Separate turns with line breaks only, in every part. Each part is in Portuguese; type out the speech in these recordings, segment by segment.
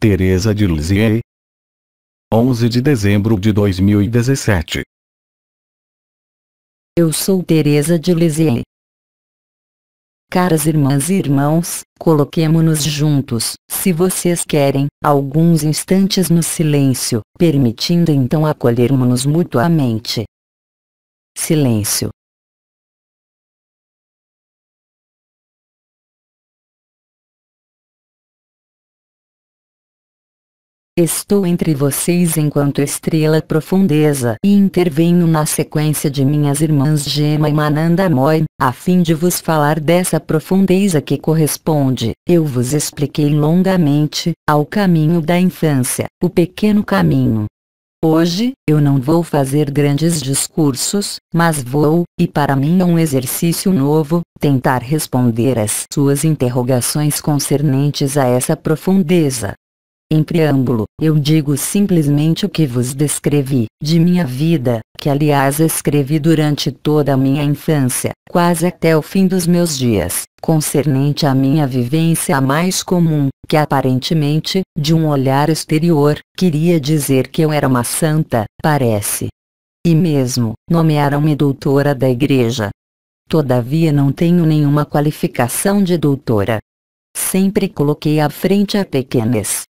Teresa de Lisieux, 11 de dezembro de 2017.
Eu sou Teresa de Lisieux. Caras irmãs e irmãos, coloquemo-nos juntos, se vocês querem, alguns instantes no silêncio, permitindo então acolhermos-nos mutuamente. Silêncio. Estou entre vocês enquanto estrela profundeza e intervenho na sequência de minhas irmãs Gema e Mananda Moy, a fim de vos falar dessa profundeza que corresponde, eu vos expliquei longamente, ao caminho da infância, o pequeno caminho. Hoje, eu não vou fazer grandes discursos, mas vou, e para mim é um exercício novo, tentar responder às suas interrogações concernentes a essa profundeza. Em preâmbulo, eu digo simplesmente o que vos descrevi, de minha vida, que aliás escrevi durante toda a minha infância, quase até o fim dos meus dias, concernente à minha vivência a mais comum, que aparentemente, de um olhar exterior, queria dizer que eu era uma santa, parece. E mesmo, nomearam-me doutora da igreja. Todavia não tenho nenhuma qualificação de doutora. Sempre coloquei à frente a pequenez.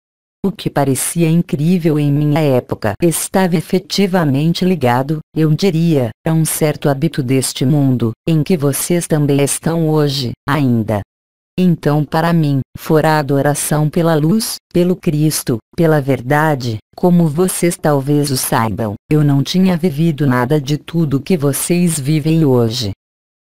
O que parecia incrível em minha época estava efetivamente ligado, eu diria, a um certo hábito deste mundo, em que vocês também estão hoje, ainda. Então para mim, fora a adoração pela luz, pelo Cristo, pela verdade, como vocês talvez o saibam, eu não tinha vivido nada de tudo que vocês vivem hoje.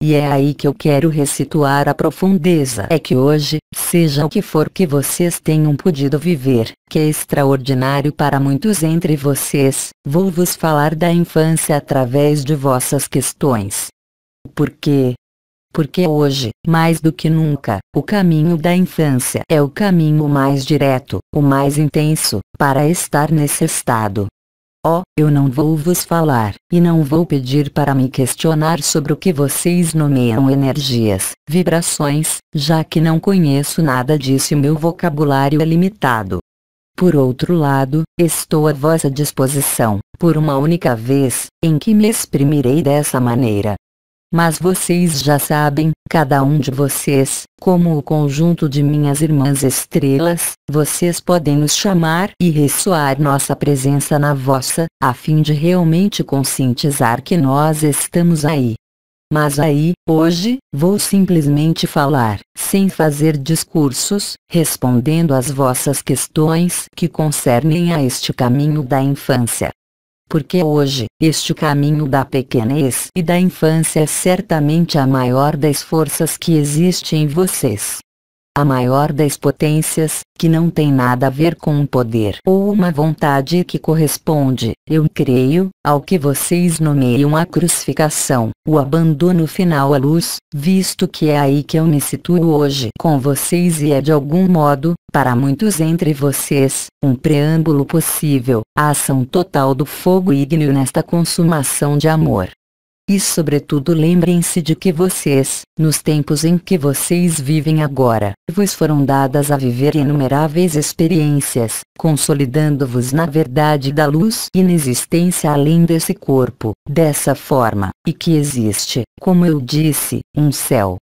E é aí que eu quero ressituar a profundeza. É que hoje, seja o que for que vocês tenham podido viver, que é extraordinário para muitos entre vocês, vou vos falar da infância através de vossas questões. Por quê? Porque hoje, mais do que nunca, o caminho da infância é o caminho mais direto, o mais intenso, para estar nesse estado. Eu não vou vos falar, e não vou pedir para me questionar sobre o que vocês nomeiam energias, vibrações, já que não conheço nada disso e meu vocabulário é limitado. Por outro lado, estou à vossa disposição, por uma única vez, em que me exprimirei dessa maneira. Mas vocês já sabem, cada um de vocês, como o conjunto de minhas irmãs estrelas, vocês podem nos chamar e ressoar nossa presença na vossa, a fim de realmente conscientizar que nós estamos aí. Mas aí, hoje, vou simplesmente falar, sem fazer discursos, respondendo às vossas questões que concernem a este caminho da infância. Porque hoje, este caminho da pequenez e da infância é certamente a maior das forças que existe em vocês. A maior das potências, que não tem nada a ver com um poder ou uma vontade que corresponde, eu creio, ao que vocês nomeiam a crucificação, o abandono final à luz, visto que é aí que eu me situo hoje com vocês e é de algum modo, para muitos entre vocês, um preâmbulo possível, a ação total do fogo ígneo nesta consumação de amor. E sobretudo lembrem-se de que vocês, nos tempos em que vocês vivem agora, vos foram dadas a viver inumeráveis experiências, consolidando-vos na verdade da luz e na existência além desse corpo, dessa forma, e que existe, como eu disse, um céu.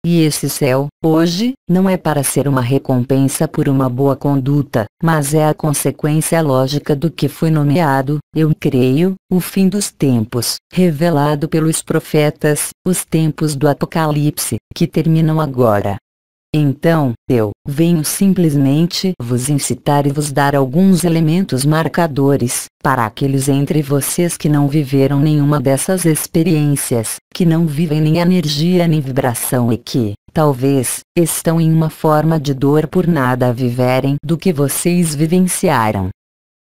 E esse céu, hoje, não é para ser uma recompensa por uma boa conduta, mas é a consequência lógica do que foi nomeado, eu creio, o fim dos tempos, revelado pelos profetas, os tempos do Apocalipse, que terminam agora. Então, eu venho simplesmente vos incitar e vos dar alguns elementos marcadores, para aqueles entre vocês que não viveram nenhuma dessas experiências, que não vivem nem energia nem vibração e que, talvez, estão em uma forma de dor por nada viverem do que vocês vivenciaram.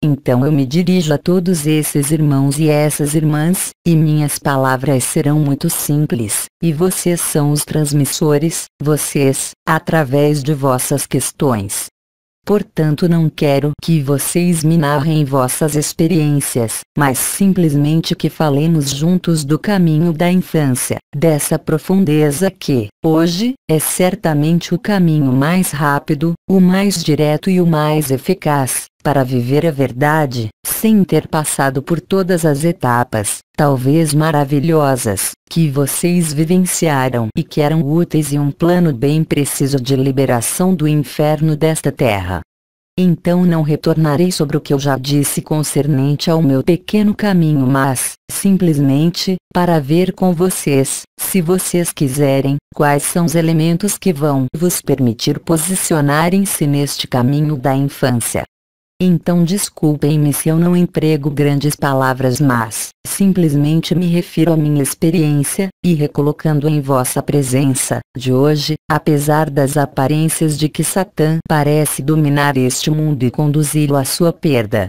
Então eu me dirijo a todos esses irmãos e essas irmãs, e minhas palavras serão muito simples, e vocês são os transmissores, vocês, através de vossas questões. Portanto, não quero que vocês me narrem vossas experiências, mas simplesmente que falemos juntos do caminho da infância, dessa profundeza que, hoje, é certamente o caminho mais rápido, o mais direto e o mais eficaz, para viver a verdade, sem ter passado por todas as etapas, talvez maravilhosas, que vocês vivenciaram e que eram úteis em um plano bem preciso de liberação do inferno desta terra. Então não retornarei sobre o que eu já disse concernente ao meu pequeno caminho, mas, simplesmente, para ver com vocês, se vocês quiserem, quais são os elementos que vão vos permitir posicionarem-se neste caminho da infância. Então desculpem-me se eu não emprego grandes palavras, mas, simplesmente me refiro à minha experiência, e recolocando em vossa presença, de hoje, apesar das aparências de que Satã parece dominar este mundo e conduzi-lo à sua perda.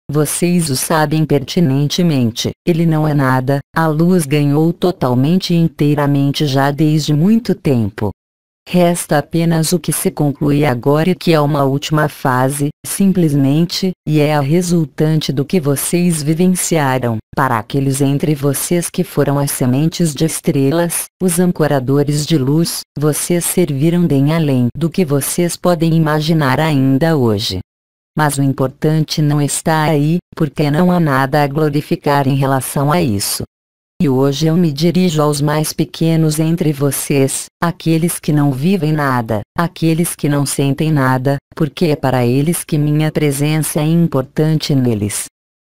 Vocês o sabem pertinentemente, ele não é nada, a luz ganhou totalmente e inteiramente já desde muito tempo. Resta apenas o que se conclui agora e que é uma última fase, simplesmente, e é a resultante do que vocês vivenciaram, para aqueles entre vocês que foram as sementes de estrelas, os ancoradores de luz, vocês serviram bem além do que vocês podem imaginar ainda hoje. Mas o importante não está aí, porque não há nada a glorificar em relação a isso. E hoje eu me dirijo aos mais pequenos entre vocês, aqueles que não vivem nada, aqueles que não sentem nada, porque é para eles que minha presença é importante neles.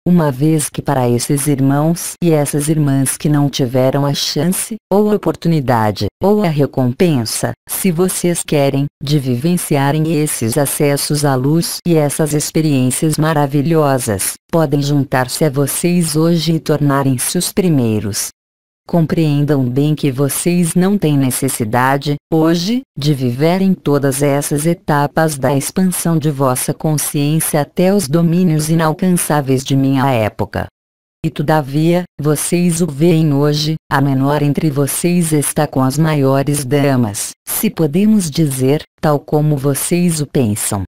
Uma vez que para esses irmãos e essas irmãs que não tiveram a chance, ou a oportunidade, ou a recompensa, se vocês querem, de vivenciarem esses acessos à luz e essas experiências maravilhosas, podem juntar-se a vocês hoje e tornarem-se os primeiros. Compreendam bem que vocês não têm necessidade, hoje, de viverem todas essas etapas da expansão de vossa consciência até os domínios inalcançáveis de minha época. E todavia, vocês o veem hoje, a menor entre vocês está com as maiores damas, se podemos dizer, tal como vocês o pensam.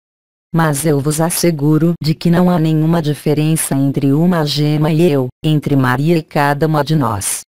Mas eu vos asseguro de que não há nenhuma diferença entre uma gema e eu, entre Maria e cada uma de nós.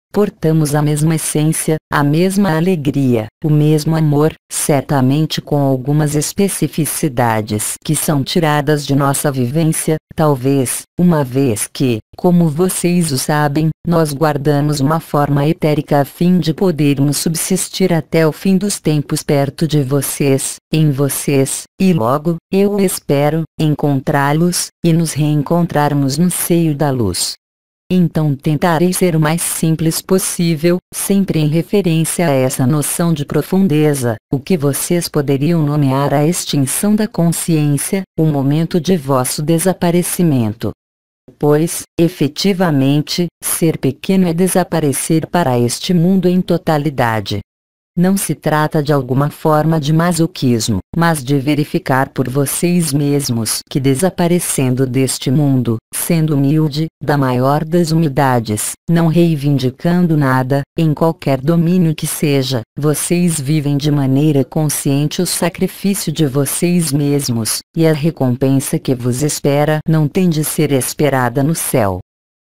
Portamos a mesma essência, a mesma alegria, o mesmo amor, certamente com algumas especificidades que são tiradas de nossa vivência, talvez, uma vez que, como vocês o sabem, nós guardamos uma forma etérica a fim de podermos subsistir até o fim dos tempos perto de vocês, em vocês, e logo, eu espero, encontrá-los, e nos reencontrarmos no seio da luz. Então tentarei ser o mais simples possível, sempre em referência a essa noção de profundeza, o que vocês poderiam nomear a extinção da consciência, o momento de vosso desaparecimento. Pois, efetivamente, ser pequeno é desaparecer para este mundo em totalidade. Não se trata de alguma forma de masoquismo, mas de verificar por vocês mesmos que desaparecendo deste mundo, sendo humilde, da maior das humildades, não reivindicando nada, em qualquer domínio que seja, vocês vivem de maneira consciente o sacrifício de vocês mesmos, e a recompensa que vos espera não tem de ser esperada no céu.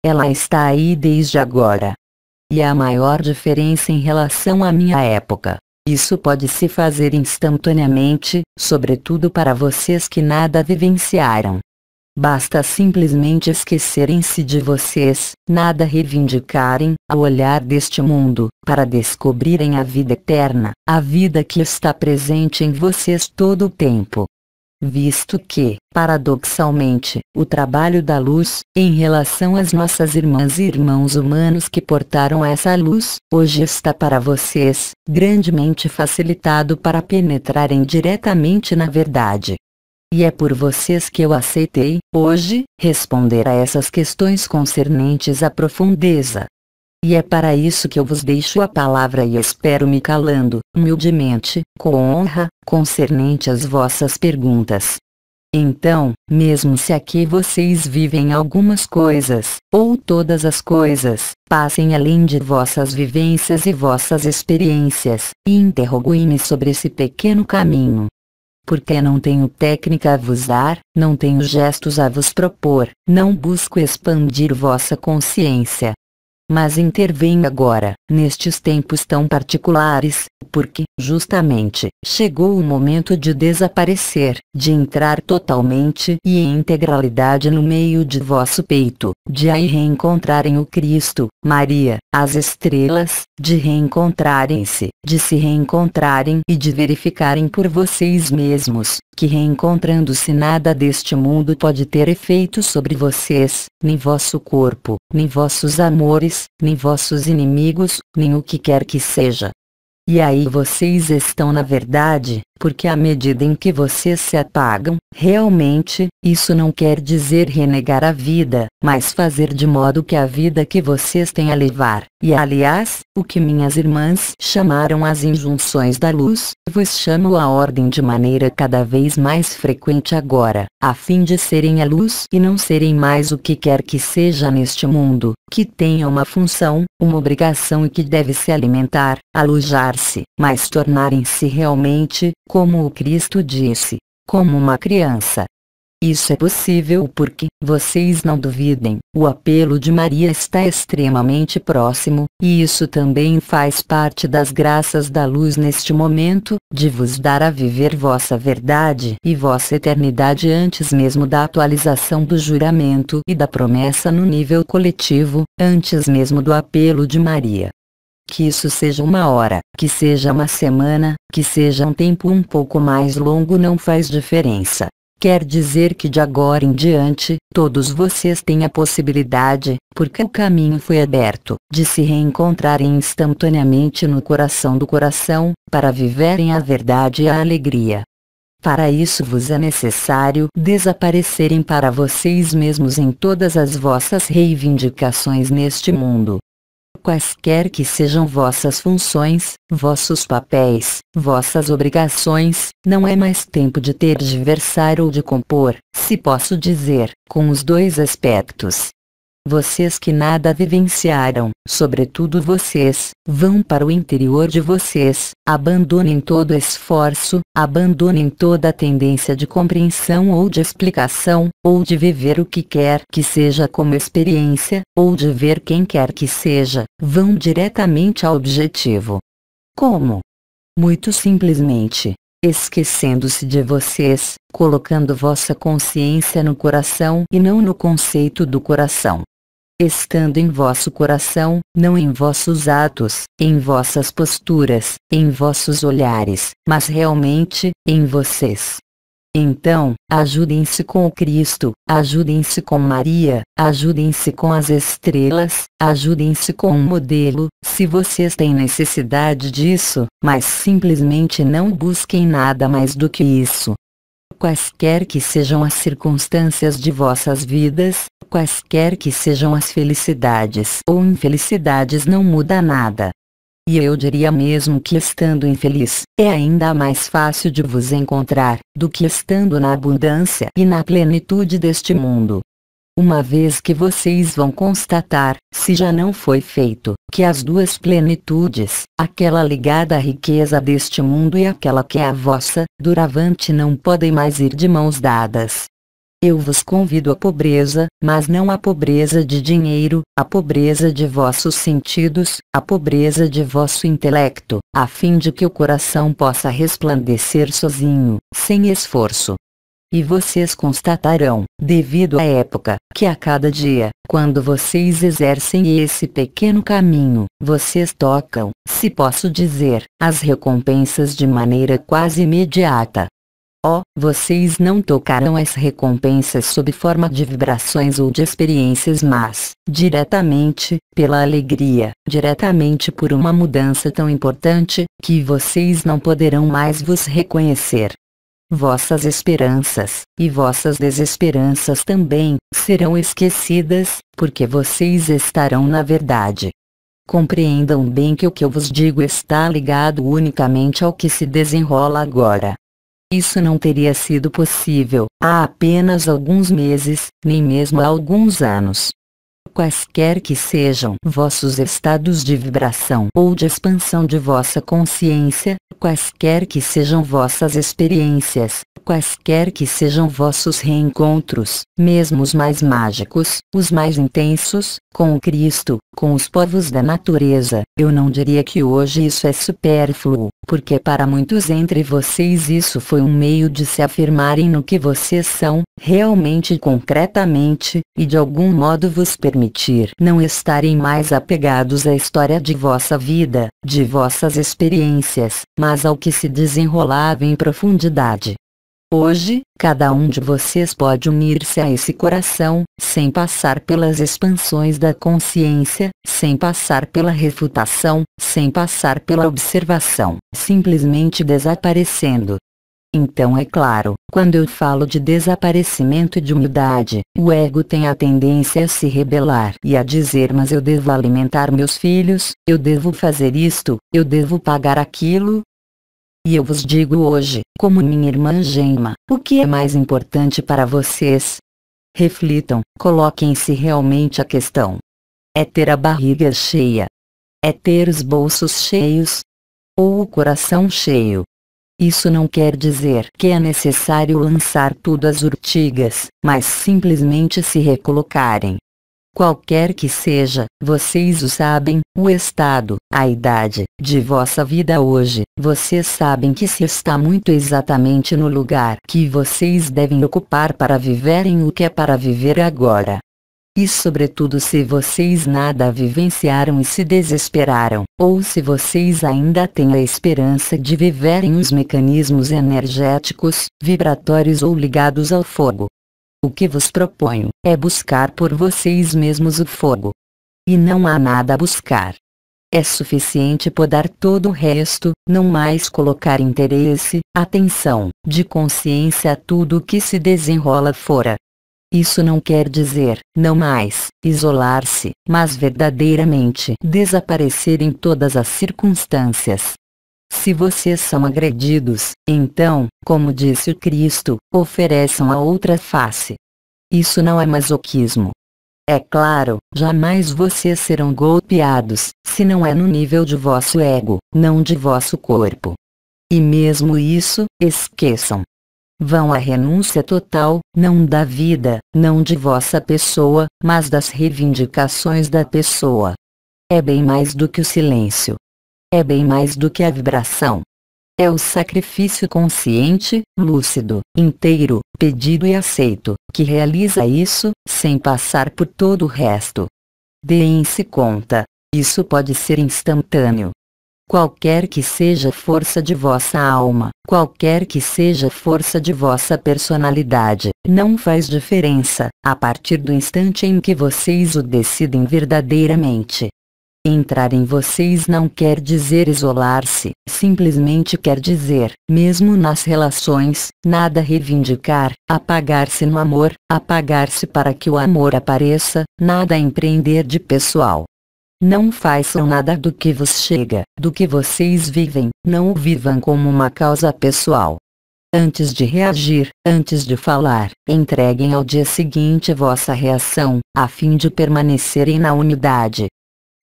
Ela está aí desde agora. E a maior diferença em relação à minha época. Isso pode se fazer instantaneamente, sobretudo para vocês que nada vivenciaram. Basta simplesmente esquecerem-se de vocês, nada reivindicarem, ao olhar deste mundo, para descobrirem a vida eterna, a vida que está presente em vocês todo o tempo. Visto que, paradoxalmente, o trabalho da luz, em relação às nossas irmãs e irmãos humanos que portaram essa luz, hoje está para vocês, grandemente facilitado para penetrarem diretamente na verdade. E é por vocês que eu aceitei, hoje, responder a essas questões concernentes à profundeza. E é para isso que eu vos deixo a palavra e espero me calando, humildemente, com honra, concernente às vossas perguntas. Então, mesmo se aqui vocês vivem algumas coisas, ou todas as coisas, passem além de vossas vivências e vossas experiências, e interroguem-me sobre esse pequeno caminho. porque não tenho técnica a vos dar, não tenho gestos a vos propor, não busco expandir vossa consciência. Mas intervenho agora, nestes tempos tão particulares, porque, justamente, chegou o momento de desaparecer, de entrar totalmente e em integralidade no meio de vosso peito, de aí reencontrarem o Cristo, Maria, as estrelas, de reencontrarem-se, de se reencontrarem e de verificarem por vocês mesmos, que reencontrando-se nada deste mundo pode ter efeito sobre vocês, nem vosso corpo, nem vossos amores, nem vossos inimigos, nem o que quer que seja. E aí vocês estão na verdade, porque à medida em que vocês se apagam, realmente, isso não quer dizer renegar a vida, mas fazer de modo que a vida que vocês têm a levar, e aliás, o que minhas irmãs chamaram as injunções da luz, vos chamo à ordem de maneira cada vez mais frequente agora, a fim de serem a luz e não serem mais o que quer que seja neste mundo, que tenha uma função, uma obrigação e que deve se alimentar, alojar-se, mas tornarem-se realmente, como o Cristo disse, como uma criança. Isso é possível porque, vocês não duvidem, o apelo de Maria está extremamente próximo, e isso também faz parte das graças da luz neste momento, de vos dar a viver vossa verdade e vossa eternidade antes mesmo da atualização do juramento e da promessa no nível coletivo, antes mesmo do apelo de Maria. Que isso seja uma hora, que seja uma semana, que seja um tempo um pouco mais longo não faz diferença. Quer dizer que de agora em diante, todos vocês têm a possibilidade, porque o caminho foi aberto, de se reencontrarem instantaneamente no coração do coração, para viverem a verdade e a alegria. Para isso vos é necessário desaparecerem para vocês mesmos em todas as vossas reivindicações neste mundo. Quaisquer que sejam vossas funções, vossos papéis, vossas obrigações, não é mais tempo de tergiversar ou de compor, se posso dizer, com os dois aspectos. Vocês que nada vivenciaram, sobretudo vocês, vão para o interior de vocês, abandonem todo esforço, abandonem toda a tendência de compreensão ou de explicação, ou de viver o que quer que seja como experiência, ou de ver quem quer que seja, vão diretamente ao objetivo. Como? Muito simplesmente, esquecendo-se de vocês, colocando vossa consciência no coração e não no conceito do coração. Estando em vosso coração, não em vossos atos, em vossas posturas, em vossos olhares, mas realmente, em vocês. Então, ajudem-se com o Cristo, ajudem-se com Maria, ajudem-se com as estrelas, ajudem-se com um modelo, se vocês têm necessidade disso, mas simplesmente não busquem nada mais do que isso. Quaisquer que sejam as circunstâncias de vossas vidas, quaisquer que sejam as felicidades ou infelicidades não muda nada. E eu diria mesmo que estando infeliz, é ainda mais fácil de vos encontrar, do que estando na abundância e na plenitude deste mundo. Uma vez que vocês vão constatar, se já não foi feito, que as duas plenitudes, aquela ligada à riqueza deste mundo e aquela que é a vossa, doravante não podem mais ir de mãos dadas. Eu vos convido à pobreza, mas não à pobreza de dinheiro, à pobreza de vossos sentidos, à pobreza de vosso intelecto, a fim de que o coração possa resplandecer sozinho, sem esforço. E vocês constatarão, devido à época, que a cada dia, quando vocês exercem esse pequeno caminho, vocês tocam, se posso dizer, as recompensas de maneira quase imediata. Oh, vocês não tocarão as recompensas sob forma de vibrações ou de experiências, mas, diretamente, pela alegria, diretamente por uma mudança tão importante, que vocês não poderão mais vos reconhecer. Vossas esperanças, e vossas desesperanças também, serão esquecidas, porque vocês estarão na verdade. Compreendam bem que o que eu vos digo está ligado unicamente ao que se desenrola agora. Isso não teria sido possível, há apenas alguns meses, nem mesmo há alguns anos. Quaisquer que sejam vossos estados de vibração ou de expansão de vossa consciência, quaisquer que sejam vossas experiências, quaisquer que sejam vossos reencontros, mesmo os mais mágicos, os mais intensos, com o Cristo, com os povos da natureza, eu não diria que hoje isso é supérfluo, porque para muitos entre vocês isso foi um meio de se afirmarem no que vocês são, realmente e concretamente, e de algum modo vos permitir não estarem mais apegados à história de vossa vida, de vossas experiências, mas ao que se desenrolava em profundidade. Hoje, cada um de vocês pode unir-se a esse coração, sem passar pelas expansões da consciência, sem passar pela refutação, sem passar pela observação, simplesmente desaparecendo. Então é claro, quando eu falo de desaparecimento e de humildade, o ego tem a tendência a se rebelar e a dizer: mas eu devo alimentar meus filhos, eu devo fazer isto, eu devo pagar aquilo. E eu vos digo hoje, como minha irmã Gema, o que é mais importante para vocês? Reflitam, coloquem-se realmente a questão. É ter a barriga cheia? É ter os bolsos cheios? Ou o coração cheio? Isso não quer dizer que é necessário lançar tudo às urtigas, mas simplesmente se recolocarem. Qualquer que seja, vocês o sabem, o estado, a idade, de vossa vida hoje, vocês sabem que se está muito exatamente no lugar que vocês devem ocupar para viverem o que é para viver agora. E sobretudo se vocês nada vivenciaram e se desesperaram, ou se vocês ainda têm a esperança de viverem os mecanismos energéticos, vibratórios ou ligados ao fogo. O que vos proponho é buscar por vocês mesmos o fogo. E não há nada a buscar. É suficiente podar todo o resto, não mais colocar interesse, atenção, de consciência a tudo o que se desenrola fora. Isso não quer dizer, não mais, isolar-se, mas verdadeiramente desaparecer em todas as circunstâncias. Se vocês são agredidos, então, como disse o Cristo, ofereçam a outra face. Isso não é masoquismo. É claro, jamais vocês serão golpeados, se não é no nível de vosso ego, não de vosso corpo. E mesmo isso, esqueçam. Vão à renúncia total, não da vida, não de vossa pessoa, mas das reivindicações da pessoa. É bem mais do que o silêncio. É bem mais do que a vibração. É o sacrifício consciente, lúcido, inteiro, pedido e aceito, que realiza isso, sem passar por todo o resto. Deem-se conta, isso pode ser instantâneo. Qualquer que seja a força de vossa alma, qualquer que seja a força de vossa personalidade, não faz diferença, a partir do instante em que vocês o decidem verdadeiramente. Entrar em vocês não quer dizer isolar-se, simplesmente quer dizer, mesmo nas relações, nada reivindicar, apagar-se no amor, apagar-se para que o amor apareça, nada empreender de pessoal. Não façam nada do que vos chega, do que vocês vivem, não o vivam como uma causa pessoal. Antes de reagir, antes de falar, entreguem ao dia seguinte vossa reação, a fim de permanecerem na unidade.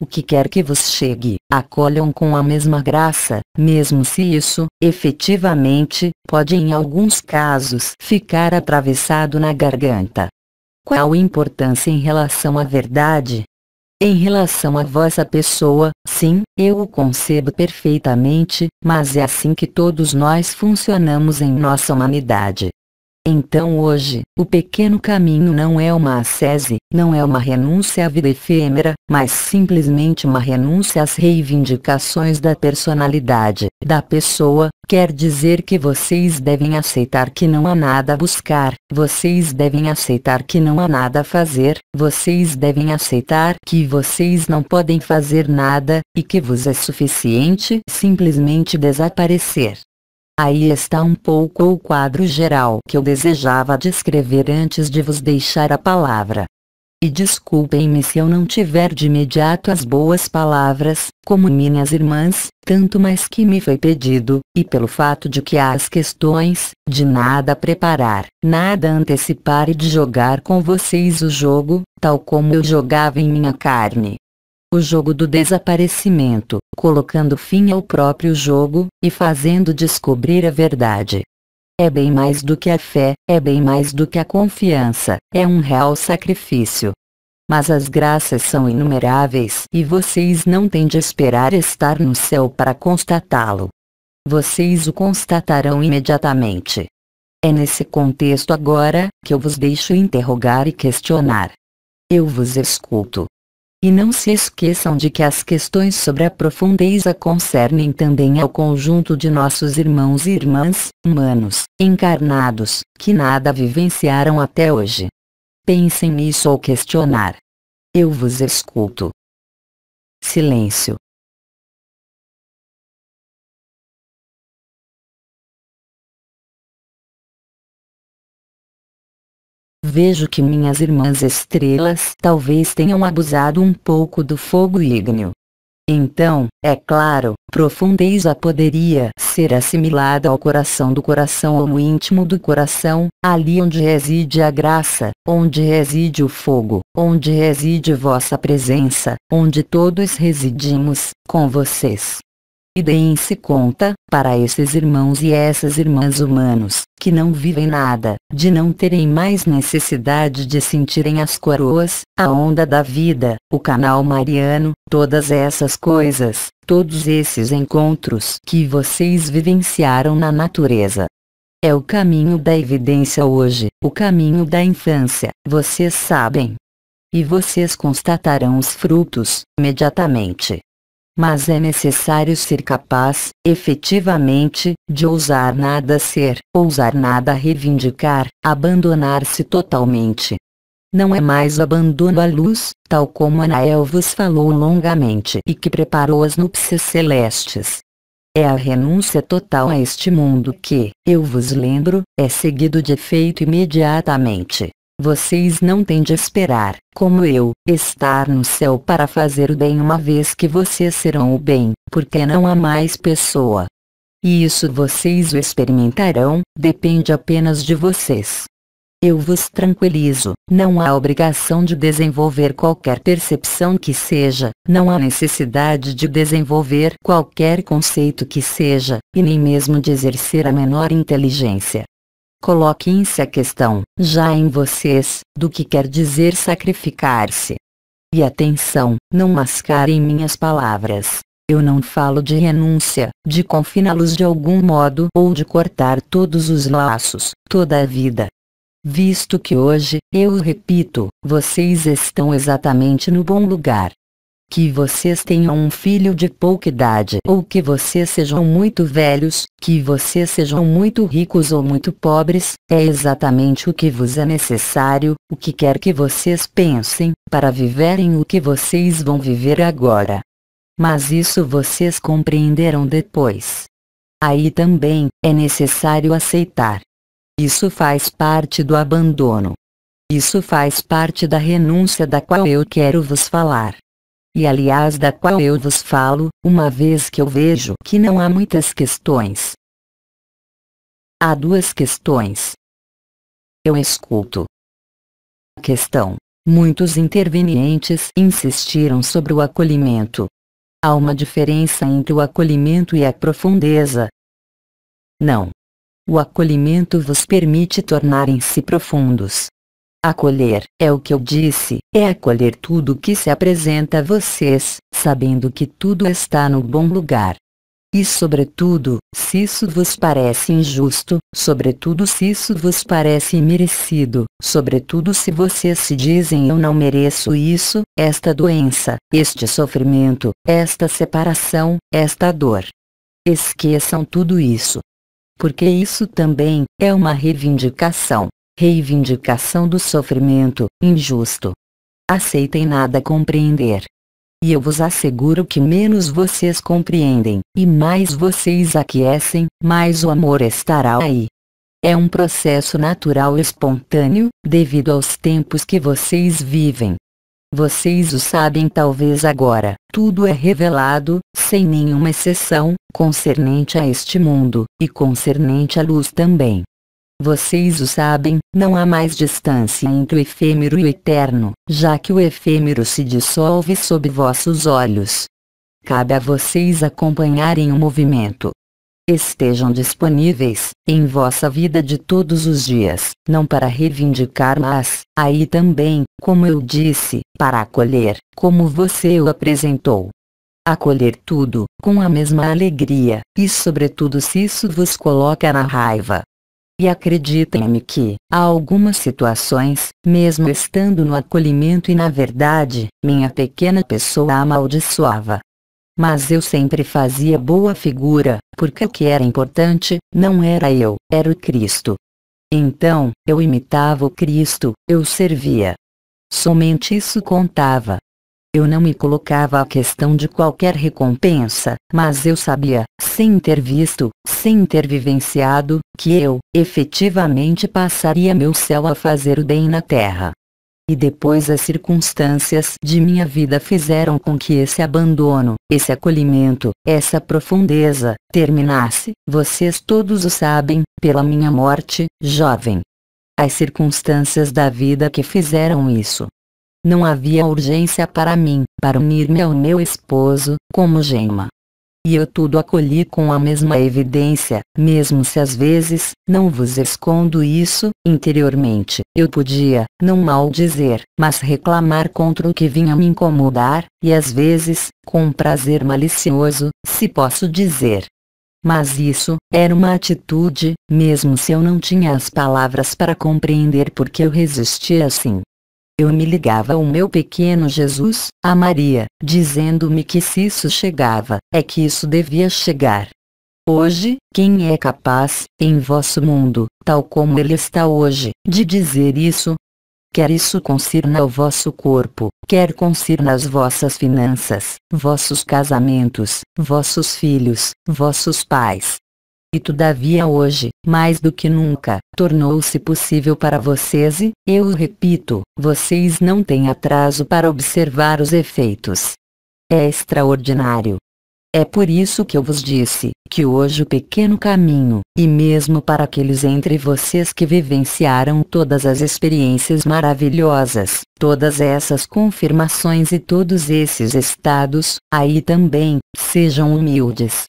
O que quer que vos chegue, acolham com a mesma graça, mesmo se isso, efetivamente, pode em alguns casos ficar atravessado na garganta. Qual a importância em relação à verdade? Em relação à vossa pessoa, sim, eu o concebo perfeitamente, mas é assim que todos nós funcionamos em nossa humanidade. Então hoje, o pequeno caminho não é uma ascese, não é uma renúncia à vida efêmera, mas simplesmente uma renúncia às reivindicações da personalidade, da pessoa, quer dizer que vocês devem aceitar que não há nada a buscar, vocês devem aceitar que não há nada a fazer, vocês devem aceitar que vocês não podem fazer nada, e que vos é suficiente simplesmente desaparecer. Aí está um pouco o quadro geral que eu desejava descrever antes de vos deixar a palavra. E desculpem-me se eu não tiver de imediato as boas palavras, como minhas irmãs, tanto mais que me foi pedido, e pelo fato de que há as questões, de nada preparar, nada antecipar e de jogar com vocês o jogo, tal como eu jogava em minha carne. o jogo do desaparecimento, colocando fim ao próprio jogo, e fazendo descobrir a verdade. É bem mais do que a fé, é bem mais do que a confiança, é um real sacrifício. Mas as graças são inumeráveis e vocês não têm de esperar estar no céu para constatá-lo. Vocês o constatarão imediatamente. É nesse contexto agora que eu vos deixo interrogar e questionar. Eu vos escuto. E não se esqueçam de que as questões sobre a profundeza concernem também ao conjunto de nossos irmãos e irmãs, humanos, encarnados, que nada vivenciaram até hoje. Pensem nisso ao questionar. Eu vos escuto. Silêncio. Vejo que minhas irmãs estrelas talvez tenham abusado um pouco do fogo ígneo. Então, é claro, profundeza poderia ser assimilada ao coração do coração ou no íntimo do coração, ali onde reside a graça, onde reside o fogo, onde reside vossa presença, onde todos residimos, com vocês. E deem-se conta, para esses irmãos e essas irmãs humanos, que não vivem nada, de não terem mais necessidade de sentirem as coroas, a onda da vida, o canal mariano, todas essas coisas, todos esses encontros que vocês vivenciaram na natureza. É o caminho da evidência hoje, o caminho da infância, vocês sabem. E vocês constatarão os frutos, imediatamente. Mas é necessário ser capaz, efetivamente, de ousar nada ser, ousar nada reivindicar, abandonar-se totalmente. Não é mais o abandono à luz, tal como Anael vos falou longamente e que preparou as núpcias celestes. É a renúncia total a este mundo que, eu vos lembro, é seguido de efeito imediatamente. Vocês não têm de esperar, como eu, estar no céu para fazer o bem uma vez que vocês serão o bem, porque não há mais pessoa. E isso vocês o experimentarão, depende apenas de vocês. Eu vos tranquilizo, não há obrigação de desenvolver qualquer percepção que seja, não há necessidade de desenvolver qualquer conceito que seja, e nem mesmo de exercer a menor inteligência. Coloquem-se a questão, já em vocês, do que quer dizer sacrificar-se. E atenção, não mascarem minhas palavras. Eu não falo de renúncia, de confiná-los de algum modo ou de cortar todos os laços, toda a vida. Visto que hoje, eu repito, vocês estão exatamente no bom lugar. Que vocês tenham um filho de pouca idade ou que vocês sejam muito velhos, que vocês sejam muito ricos ou muito pobres, é exatamente o que vos é necessário, o que quer que vocês pensem, para viverem o que vocês vão viver agora. Mas isso vocês compreenderão depois. Aí também, é necessário aceitar. Isso faz parte do abandono. Isso faz parte da renúncia da qual eu quero vos falar. E aliás da qual eu vos falo, uma vez que eu vejo que não há muitas questões. Há duas questões. Eu escuto. Questão. Muitos intervenientes insistiram sobre o acolhimento. Há uma diferença entre o acolhimento e a profundeza. Não. O acolhimento vos permite tornarem-se profundos. Acolher, é o que eu disse, é acolher tudo que se apresenta a vocês, sabendo que tudo está no bom lugar. E sobretudo, se isso vos parece injusto, sobretudo se isso vos parece imerecido, sobretudo se vocês se dizem eu não mereço isso, esta doença, este sofrimento, esta separação, esta dor. Esqueçam tudo isso. Porque isso também é uma reivindicação. Reivindicação do sofrimento, injusto. Aceitem nada compreender. E eu vos asseguro que menos vocês compreendem, e mais vocês aquecem, mais o amor estará aí. É um processo natural e espontâneo, devido aos tempos que vocês vivem. Vocês o sabem talvez agora, tudo é revelado, sem nenhuma exceção, concernente a este mundo, e concernente à luz também. vocês o sabem, não há mais distância entre o efêmero e o eterno, já que o efêmero se dissolve sob vossos olhos. Cabe a vocês acompanharem o movimento. Estejam disponíveis, em vossa vida de todos os dias, não para reivindicar, mas, aí também, como eu disse, para acolher, como você o apresentou. Acolher tudo, com a mesma alegria, e sobretudo se isso vos coloca na raiva. E acreditem-me que, há algumas situações, mesmo estando no acolhimento e na verdade, minha pequena pessoa amaldiçoava. Mas eu sempre fazia boa figura, porque o que era importante, não era eu, era o Cristo. Então, eu imitava o Cristo, eu servia. Somente isso contava. Eu não me colocava a questão de qualquer recompensa, mas eu sabia, sem ter visto, sem ter vivenciado, que eu, efetivamente passaria meu céu a fazer o bem na terra. E depois as circunstâncias de minha vida fizeram com que esse abandono, esse acolhimento, essa profundeza, terminasse, vocês todos o sabem, pela minha morte, jovem. As circunstâncias da vida que fizeram isso. Não havia urgência para mim, para unir-me ao meu esposo, como gema. E eu tudo acolhi com a mesma evidência, mesmo se às vezes, não vos escondo isso, interiormente, eu podia, não mal dizer, mas reclamar contra o que vinha me incomodar, e às vezes, com um prazer malicioso, se posso dizer. Mas isso, era uma atitude, mesmo se eu não tinha as palavras para compreender por que eu resistia assim. Eu me ligava ao meu pequeno Jesus, a Maria, dizendo-me que se isso chegava, é que isso devia chegar. Hoje, quem é capaz, em vosso mundo, tal como ele está hoje, de dizer isso? Quer isso concirna ao vosso corpo, quer concirna as vossas finanças, vossos casamentos, vossos filhos, vossos pais. E todavia hoje, mais do que nunca, tornou-se possível para vocês e, eu o repito, vocês não têm atraso para observar os efeitos. É extraordinário. É por isso que eu vos disse, que hoje o pequeno caminho, e mesmo para aqueles entre vocês que vivenciaram todas as experiências maravilhosas, todas essas confirmações e todos esses estados, aí também, sejam humildes.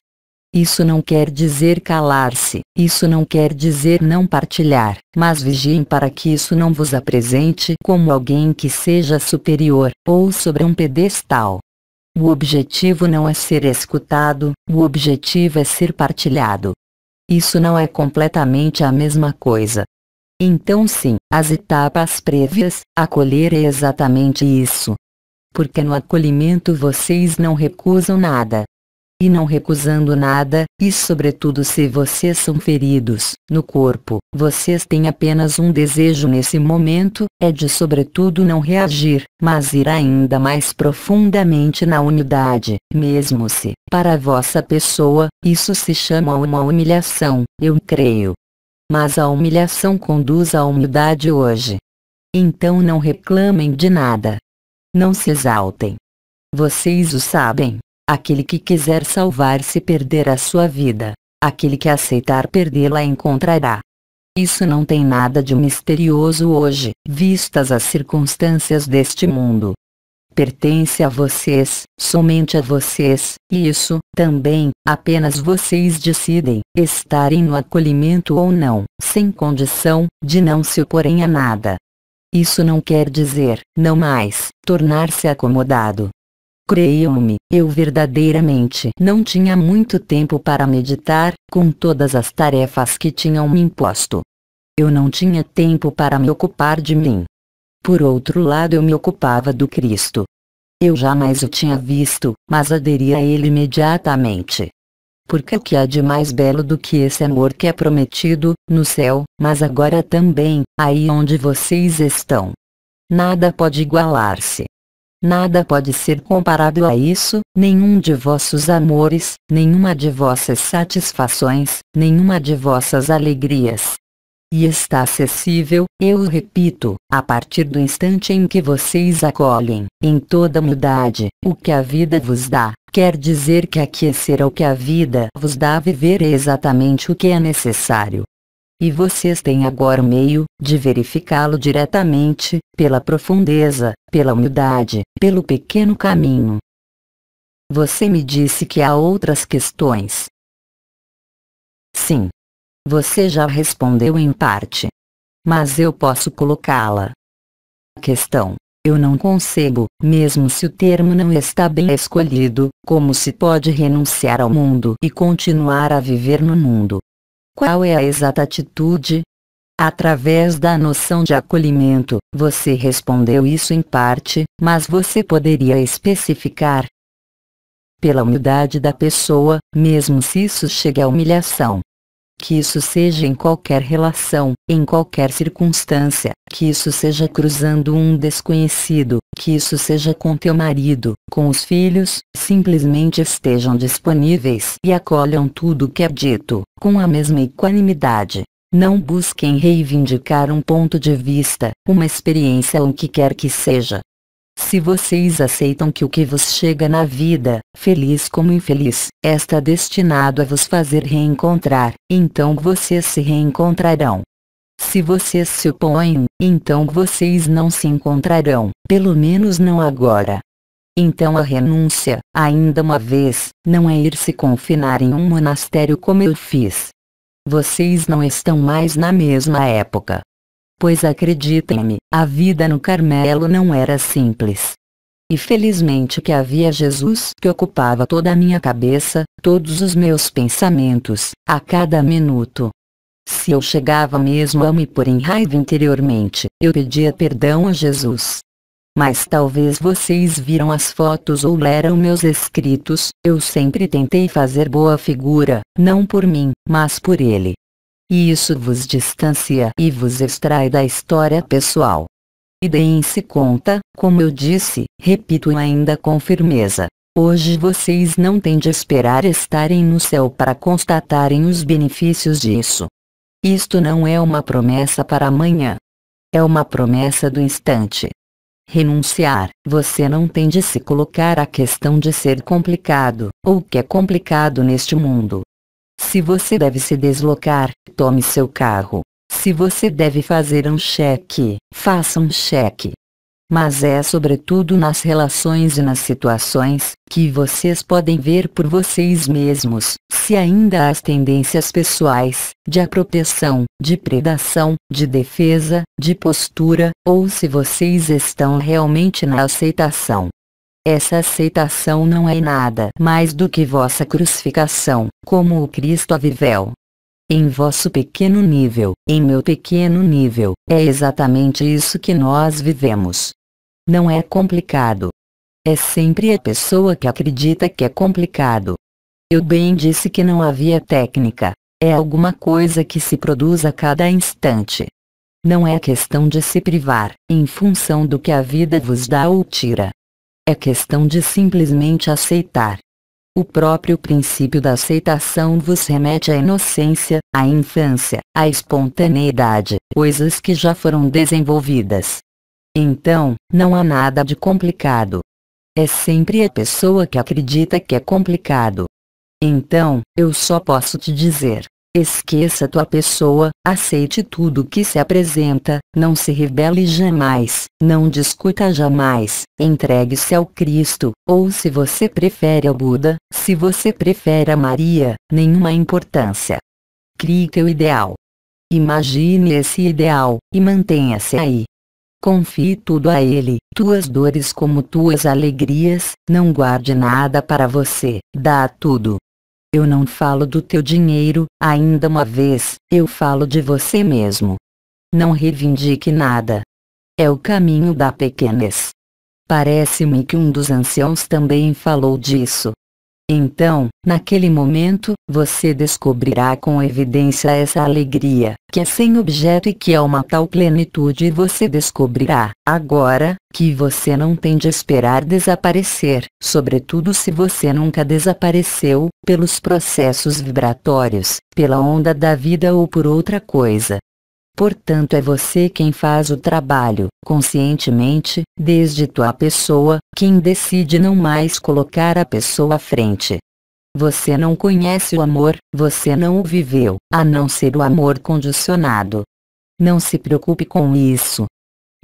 Isso não quer dizer calar-se, isso não quer dizer não partilhar, mas vigiem para que isso não vos apresente como alguém que seja superior, ou sobre um pedestal. O objetivo não é ser escutado, o objetivo é ser partilhado. Isso não é completamente a mesma coisa. Então sim, as etapas prévias, acolher é exatamente isso. Porque no acolhimento vocês não recusam nada. E não recusando nada, e sobretudo se vocês são feridos, no corpo, vocês têm apenas um desejo nesse momento, é de sobretudo não reagir, mas ir ainda mais profundamente na unidade, mesmo se, para a vossa pessoa, isso se chama uma humilhação, eu creio. Mas a humilhação conduz à humildade hoje. Então não reclamem de nada. Não se exaltem. Vocês o sabem. Aquele que quiser salvar-se perderá sua vida. Aquele que aceitar perdê-la encontrará. Isso não tem nada de misterioso hoje, vistas as circunstâncias deste mundo. Pertence a vocês, somente a vocês, e isso, também, apenas vocês decidem, estarem no acolhimento ou não, sem condição, de não se oporem a nada. Isso não quer dizer, não mais, tornar-se acomodado. Creiam-me, eu verdadeiramente não tinha muito tempo para meditar, com todas as tarefas que tinham me imposto. Eu não tinha tempo para me ocupar de mim. Por outro lado, eu me ocupava do Cristo. Eu jamais o tinha visto, mas aderia a ele imediatamente. Porque o que há de mais belo do que esse amor que é prometido, no céu, mas agora também, aí onde vocês estão? Nada pode igualar-se. Nada pode ser comparado a isso, nenhum de vossos amores, nenhuma de vossas satisfações, nenhuma de vossas alegrias. E está acessível, eu o repito, a partir do instante em que vocês acolhem, em toda humildade, o que a vida vos dá, quer dizer que aquecer ao que a vida vos dá a viver é exatamente o que é necessário. e vocês têm agora o meio de verificá-lo diretamente, pela profundeza, pela humildade, pelo pequeno caminho. Você me disse que há outras questões. Sim. Você já respondeu em parte. Mas eu posso colocá-la. Questão: eu não concebo, mesmo se o termo não está bem escolhido, como se pode renunciar ao mundo e continuar a viver no mundo. Qual é a exata atitude? Através da noção de acolhimento, você respondeu isso em parte, mas você poderia especificar. Pela humildade da pessoa, mesmo se isso chegue à humilhação. Que isso seja em qualquer relação, em qualquer circunstância, que isso seja cruzando um desconhecido, que isso seja com teu marido, com os filhos, simplesmente estejam disponíveis e acolham tudo que é dito, com a mesma equanimidade. Não busquem reivindicar um ponto de vista, uma experiência ou o que quer que seja. Se vocês aceitam que o que vos chega na vida, feliz como infeliz, está destinado a vos fazer reencontrar, então vocês se reencontrarão. Se vocês se opõem, então vocês não se encontrarão, pelo menos não agora. Então a renúncia, ainda uma vez, não é ir se confinar em um monastério como eu fiz. Vocês não estão mais na mesma época. Pois acreditem-me, a vida no Carmelo não era simples. E felizmente que havia Jesus que ocupava toda a minha cabeça, todos os meus pensamentos, a cada minuto. Se eu chegava mesmo a me pôr em raiva interiormente, eu pedia perdão a Jesus. Mas talvez vocês viram as fotos ou leram meus escritos, eu sempre tentei fazer boa figura, não por mim, mas por Ele. E isso vos distancia e vos extrai da história pessoal. E deem-se conta, como eu disse, repito ainda com firmeza. Hoje vocês não têm de esperar estarem no céu para constatarem os benefícios disso. Isto não é uma promessa para amanhã. É uma promessa do instante. Renunciar, você não tem de se colocar a questão de ser complicado, ou que é complicado neste mundo. Se você deve se deslocar, tome seu carro. Se você deve fazer um cheque, faça um cheque. Mas é sobretudo nas relações e nas situações, que vocês podem ver por vocês mesmos, se ainda há as tendências pessoais, de apropriação, de predação, de defesa, de postura, ou se vocês estão realmente na aceitação. Essa aceitação não é nada mais do que vossa crucificação, como o Cristo a viveu. Em vosso pequeno nível, em meu pequeno nível, é exatamente isso que nós vivemos. Não é complicado. É sempre a pessoa que acredita que é complicado. Eu bem disse que não havia técnica. É alguma coisa que se produz a cada instante. Não é questão de se privar, em função do que a vida vos dá ou tira. É questão de simplesmente aceitar. O próprio princípio da aceitação vos remete à inocência, à infância, à espontaneidade, coisas que já foram desenvolvidas. Então, não há nada de complicado. É sempre a pessoa que acredita que é complicado. Então, eu só posso te dizer: esqueça tua pessoa, aceite tudo que se apresenta, não se rebele jamais, não discuta jamais, entregue-se ao Cristo, ou se você prefere ao Buda, se você prefere a Maria, nenhuma importância. Crie teu ideal. Imagine esse ideal, e mantenha-se aí. Confie tudo a Ele, tuas dores como tuas alegrias, não guarde nada para você, dá tudo. Eu não falo do teu dinheiro, ainda uma vez, eu falo de você mesmo. Não reivindique nada. É o caminho da pequenez. Parece-me que um dos anciãos também falou disso. Então, naquele momento, você descobrirá com evidência essa alegria, que é sem objeto e que é uma tal plenitude, e você descobrirá, agora, que você não tem de esperar desaparecer, sobretudo se você nunca desapareceu, pelos processos vibratórios, pela onda da vida ou por outra coisa. Portanto, é você quem faz o trabalho, conscientemente, desde tua pessoa, quem decide não mais colocar a pessoa à frente. Você não conhece o amor, você não o viveu, a não ser o amor condicionado. Não se preocupe com isso.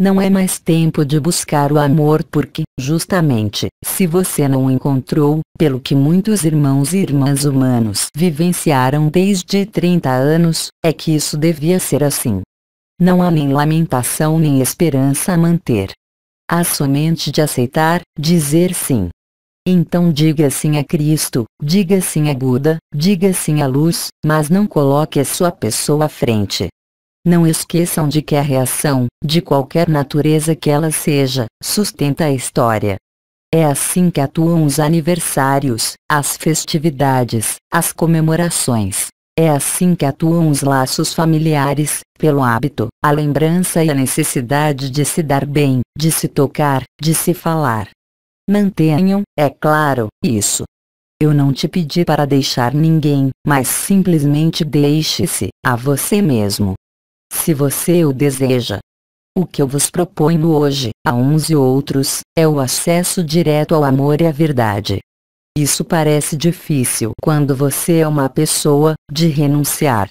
Não é mais tempo de buscar o amor porque, justamente, se você não o encontrou, pelo que muitos irmãos e irmãs humanos vivenciaram desde 30 anos, é que isso devia ser assim. Não há nem lamentação nem esperança a manter. Há somente de aceitar, dizer sim. Então diga sim a Cristo, diga sim a Buda, diga sim à luz, mas não coloque a sua pessoa à frente. Não esqueçam de que a reação, de qualquer natureza que ela seja, sustenta a história. É assim que atuam os aniversários, as festividades, as comemorações. É assim que atuam os laços familiares, pelo hábito, a lembrança e a necessidade de se dar bem, de se tocar, de se falar. Mantenham, é claro, isso. Eu não te pedi para deixar ninguém, mas simplesmente deixe-se, a você mesmo. Se você o deseja. O que eu vos proponho hoje, a uns e outros, é o acesso direto ao amor e à verdade. Isso parece difícil quando você é uma pessoa, de renunciar.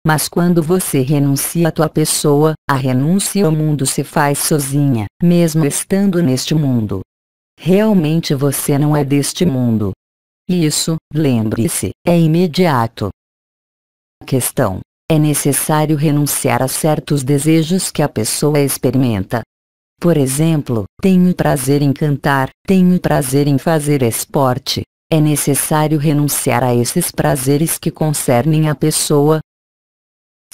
Mas quando você renuncia à tua pessoa, a renúncia ao mundo se faz sozinha, mesmo estando neste mundo. Realmente você não é deste mundo. Isso, lembre-se, é imediato. Questão: é necessário renunciar a certos desejos que a pessoa experimenta. Por exemplo, tenho prazer em cantar, tenho prazer em fazer esporte. É necessário renunciar a esses prazeres que concernem a pessoa?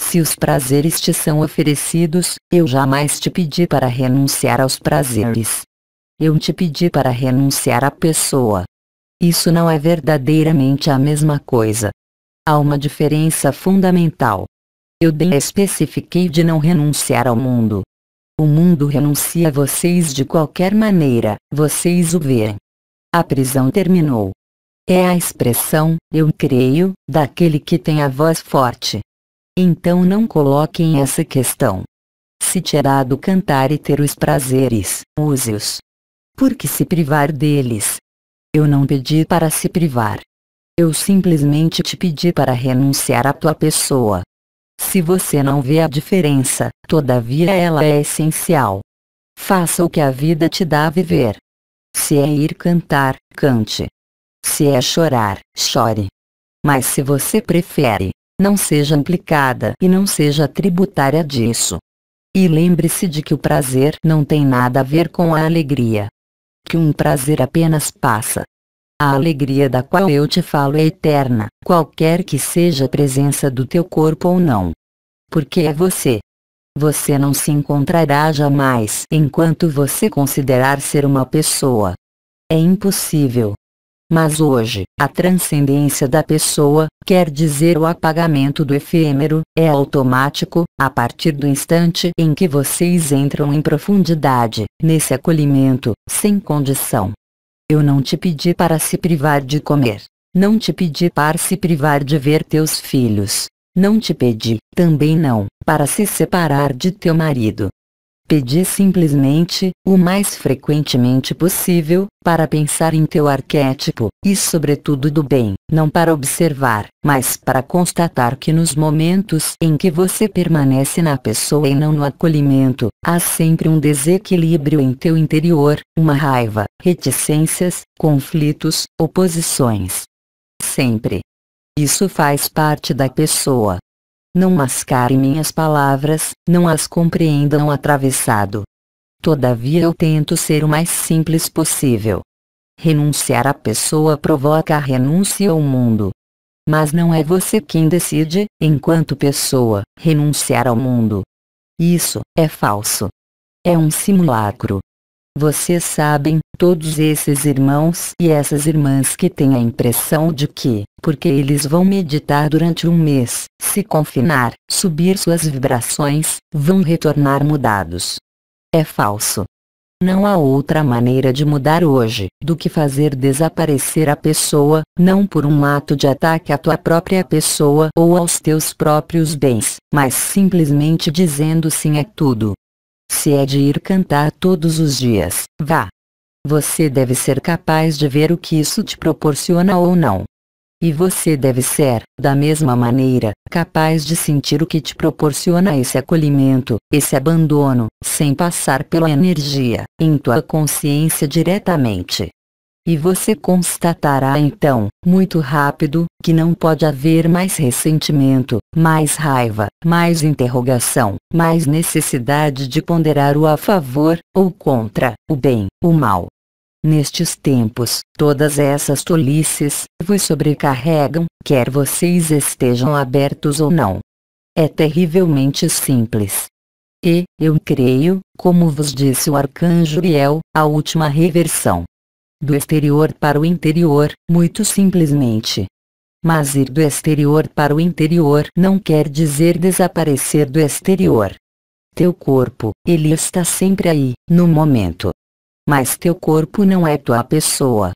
Se os prazeres te são oferecidos, eu jamais te pedi para renunciar aos prazeres. Eu te pedi para renunciar à pessoa. Isso não é verdadeiramente a mesma coisa. Há uma diferença fundamental. Eu especifiquei de não renunciar ao mundo. O mundo renuncia a vocês de qualquer maneira, vocês o veem. A prisão terminou. É a expressão, eu creio, daquele que tem a voz forte. Então não coloquem essa questão. Se te é dado cantar e ter os prazeres, use-os. Por que se privar deles? Eu não pedi para se privar. Eu simplesmente te pedi para renunciar à tua pessoa. Se você não vê a diferença, todavia ela é essencial. Faça o que a vida te dá a viver. Se é ir cantar, cante. Se é chorar, chore. Mas se você prefere, não seja implicada e não seja tributária disso. E lembre-se de que o prazer não tem nada a ver com a alegria. Que um prazer apenas passa. A alegria da qual eu te falo é eterna, qualquer que seja a presença do teu corpo ou não. Porque é você. Você não se encontrará jamais enquanto você considerar ser uma pessoa. É impossível. Mas hoje, a transcendência da pessoa, quer dizer o apagamento do efêmero, é automático, a partir do instante em que vocês entram em profundidade, nesse acolhimento, sem condição. Eu não te pedi para se privar de comer. Não te pedi para se privar de ver teus filhos. Não te pedi, também não, para se separar de teu marido. Pedi simplesmente, o mais frequentemente possível, para pensar em teu arquétipo, e sobretudo do bem, não para observar, mas para constatar que nos momentos em que você permanece na pessoa e não no acolhimento, há sempre um desequilíbrio em teu interior, uma raiva, reticências, conflitos, oposições. Sempre. Isso faz parte da pessoa. Não mascare minhas palavras, não as compreendam atravessado. Todavia eu tento ser o mais simples possível. Renunciar à pessoa provoca a renúncia ao mundo. Mas não é você quem decide, enquanto pessoa, renunciar ao mundo. Isso é falso. É um simulacro. Vocês sabem, todos esses irmãos e essas irmãs que têm a impressão de que, porque eles vão meditar durante um mês, se confinar, subir suas vibrações, vão retornar mudados. É falso. Não há outra maneira de mudar hoje, do que fazer desaparecer a pessoa, não por um ato de ataque à tua própria pessoa ou aos teus próprios bens, mas simplesmente dizendo sim a tudo. Se é de ir cantar todos os dias, vá. Você deve ser capaz de ver o que isso te proporciona ou não. E você deve ser, da mesma maneira, capaz de sentir o que te proporciona esse acolhimento, esse abandono, sem passar pela energia, em tua consciência diretamente. E você constatará então, muito rápido, que não pode haver mais ressentimento, mais raiva, mais interrogação, mais necessidade de ponderar o a favor, ou contra, o bem, o mal. Nestes tempos, todas essas tolices vos sobrecarregam, quer vocês estejam abertos ou não. É terrivelmente simples. E, eu creio, como vos disse o arcanjo Uriel, a última reversão. Do exterior para o interior, muito simplesmente. Mas ir do exterior para o interior não quer dizer desaparecer do exterior. Teu corpo, ele está sempre aí, no momento. Mas teu corpo não é tua pessoa.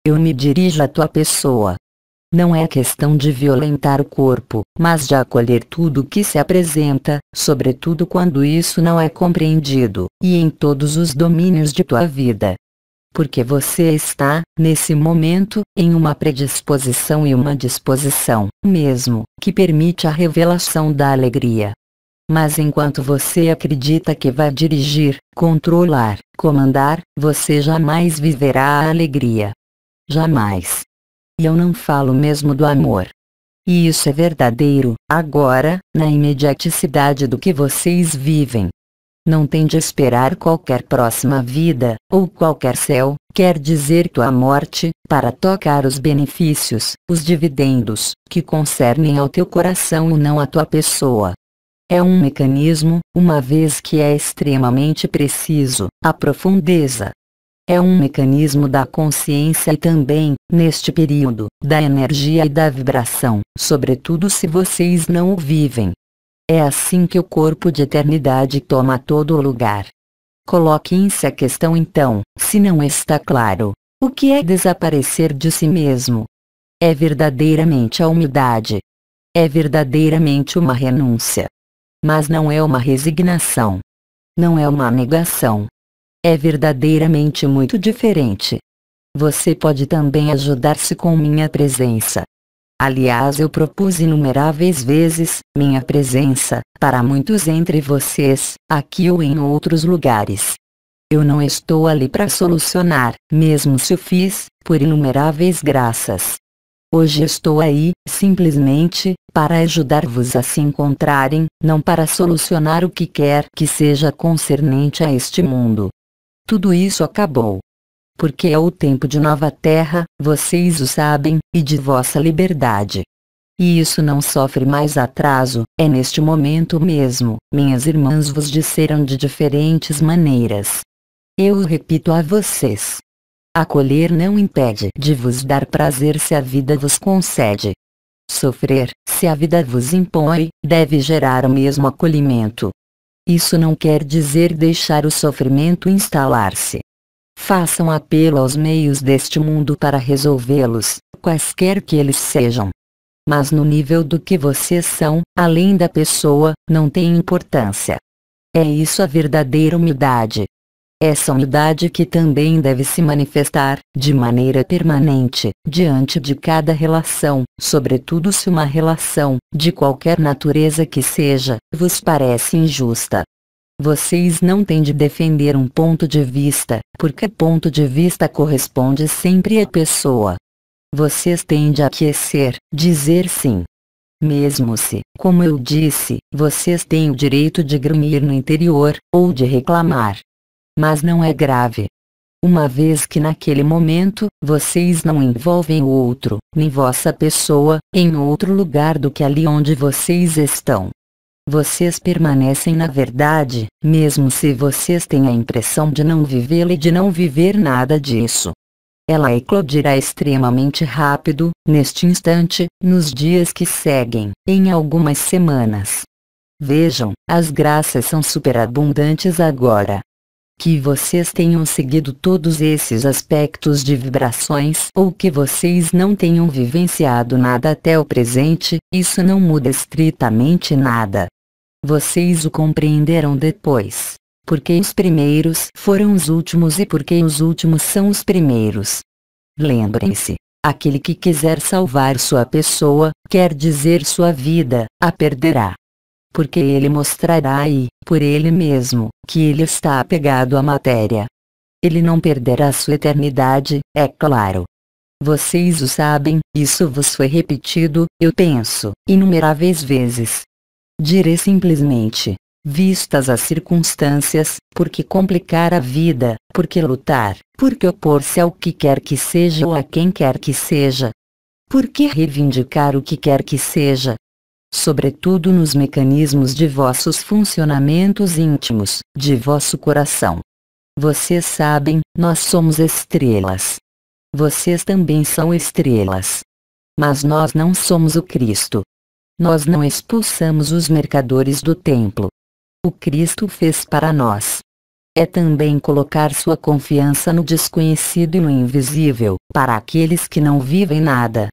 Eu me dirijo à tua pessoa. Não é questão de violentar o corpo, mas de acolher tudo que se apresenta, sobretudo quando isso não é compreendido, e em todos os domínios de tua vida. Porque você está, nesse momento, em uma predisposição e uma disposição, mesmo, que permite a revelação da alegria. Mas enquanto você acredita que vai dirigir, controlar, comandar, você jamais viverá a alegria. Jamais. E eu não falo mesmo do amor. E isso é verdadeiro, agora, na imediaticidade do que vocês vivem. Não tem de esperar qualquer próxima vida, ou qualquer céu, quer dizer tua morte, para tocar os benefícios, os dividendos, que concernem ao teu coração e não à tua pessoa. É um mecanismo, uma vez que é extremamente preciso, a profundeza. É um mecanismo da consciência e também, neste período, da energia e da vibração, sobretudo se vocês não o vivem. É assim que o corpo de eternidade toma todo o lugar. Coloquem-se a questão então, se não está claro. O que é desaparecer de si mesmo? É verdadeiramente a humildade. É verdadeiramente uma renúncia. Mas não é uma resignação. Não é uma negação. É verdadeiramente muito diferente. Você pode também ajudar-se com minha presença. Aliás, eu propus inumeráveis vezes minha presença para muitos entre vocês, aqui ou em outros lugares. Eu não estou ali para solucionar, mesmo se o fiz, por inumeráveis graças. Hoje estou aí, simplesmente, para ajudar-vos a se encontrarem, não para solucionar o que quer que seja concernente a este mundo. Tudo isso acabou. Porque é o tempo de nova terra, vocês o sabem, e de vossa liberdade. E isso não sofre mais atraso, é neste momento mesmo, minhas irmãs vos disseram de diferentes maneiras. Eu o repito a vocês. Acolher não impede de vos dar prazer se a vida vos concede. Sofrer, se a vida vos impõe, deve gerar o mesmo acolhimento. Isso não quer dizer deixar o sofrimento instalar-se. Façam apelo aos meios deste mundo para resolvê-los, quaisquer que eles sejam. Mas no nível do que vocês são, além da pessoa, não tem importância. É isso a verdadeira humildade. Essa humildade que também deve se manifestar, de maneira permanente, diante de cada relação, sobretudo se uma relação, de qualquer natureza que seja, vos parece injusta. Vocês não têm de defender um ponto de vista, porque ponto de vista corresponde sempre à pessoa. Vocês têm de aquecer, dizer sim. Mesmo se, como eu disse, vocês têm o direito de grunhir no interior, ou de reclamar. Mas não é grave. Uma vez que naquele momento, vocês não envolvem o outro, nem vossa pessoa, em outro lugar do que ali onde vocês estão. Vocês permanecem na verdade, mesmo se vocês têm a impressão de não vivê-la e de não viver nada disso. Ela eclodirá extremamente rápido, neste instante, nos dias que seguem, em algumas semanas. Vejam, as graças são superabundantes agora. Que vocês tenham seguido todos esses aspectos de vibrações ou que vocês não tenham vivenciado nada até o presente, isso não muda estritamente nada. Vocês o compreenderão depois, porque os primeiros foram os últimos e porque os últimos são os primeiros. Lembrem-se, Aquele que quiser salvar sua pessoa, quer dizer sua vida, a perderá. Porque ele mostrará aí, por ele mesmo, que ele está apegado à matéria. Ele não perderá sua eternidade, é claro. Vocês o sabem, isso vos foi repetido, eu penso, inumeráveis vezes. Direi simplesmente: vistas as circunstâncias, por que complicar a vida, por que lutar, por que opor-se ao que quer que seja ou a quem quer que seja? Por que reivindicar o que quer que seja? Sobretudo nos mecanismos de vossos funcionamentos íntimos, de vosso coração. Vocês sabem, nós somos estrelas. Vocês também são estrelas. Mas nós não somos o Cristo. Nós não expulsamos os mercadores do templo. O Cristo fez para nós. É também colocar sua confiança no desconhecido e no invisível, para aqueles que não vivem nada.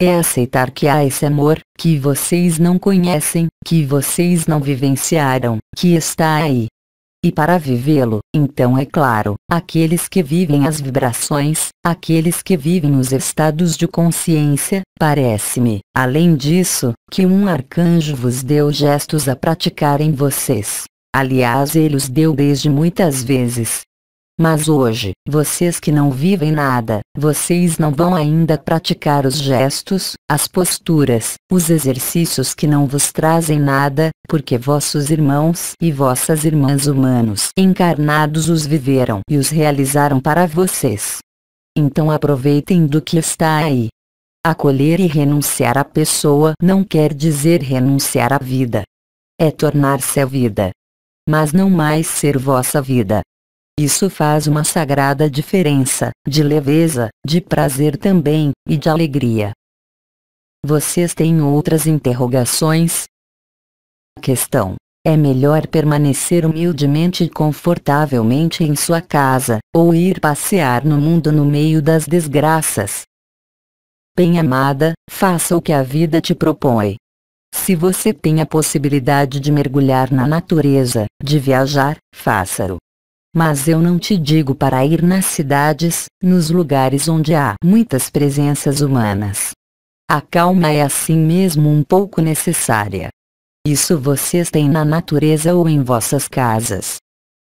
É aceitar que há esse amor, que vocês não conhecem, que vocês não vivenciaram, que está aí. E para vivê-lo, então é claro, aqueles que vivem as vibrações, aqueles que vivem os estados de consciência, parece-me, além disso, que um arcanjo vos deu gestos a praticar em vocês. Aliás, ele os deu desde muitas vezes. Mas hoje, vocês que não vivem nada, vocês não vão ainda praticar os gestos, as posturas, os exercícios que não vos trazem nada, porque vossos irmãos e vossas irmãs humanos encarnados os viveram e os realizaram para vocês. Então aproveitem do que está aí. Acolher e renunciar à pessoa não quer dizer renunciar à vida. É tornar-se a vida. Mas não mais ser vossa vida. Isso faz uma sagrada diferença, de leveza, de prazer também, e de alegria. Vocês têm outras interrogações? Questão: é melhor permanecer humildemente e confortavelmente em sua casa, ou ir passear no mundo no meio das desgraças? Bem-amada, faça o que a vida te propõe. Se você tem a possibilidade de mergulhar na natureza, de viajar, faça-o. Mas eu não te digo para ir nas cidades, nos lugares onde há muitas presenças humanas. A calma é assim mesmo um pouco necessária. Isso vocês têm na natureza ou em vossas casas.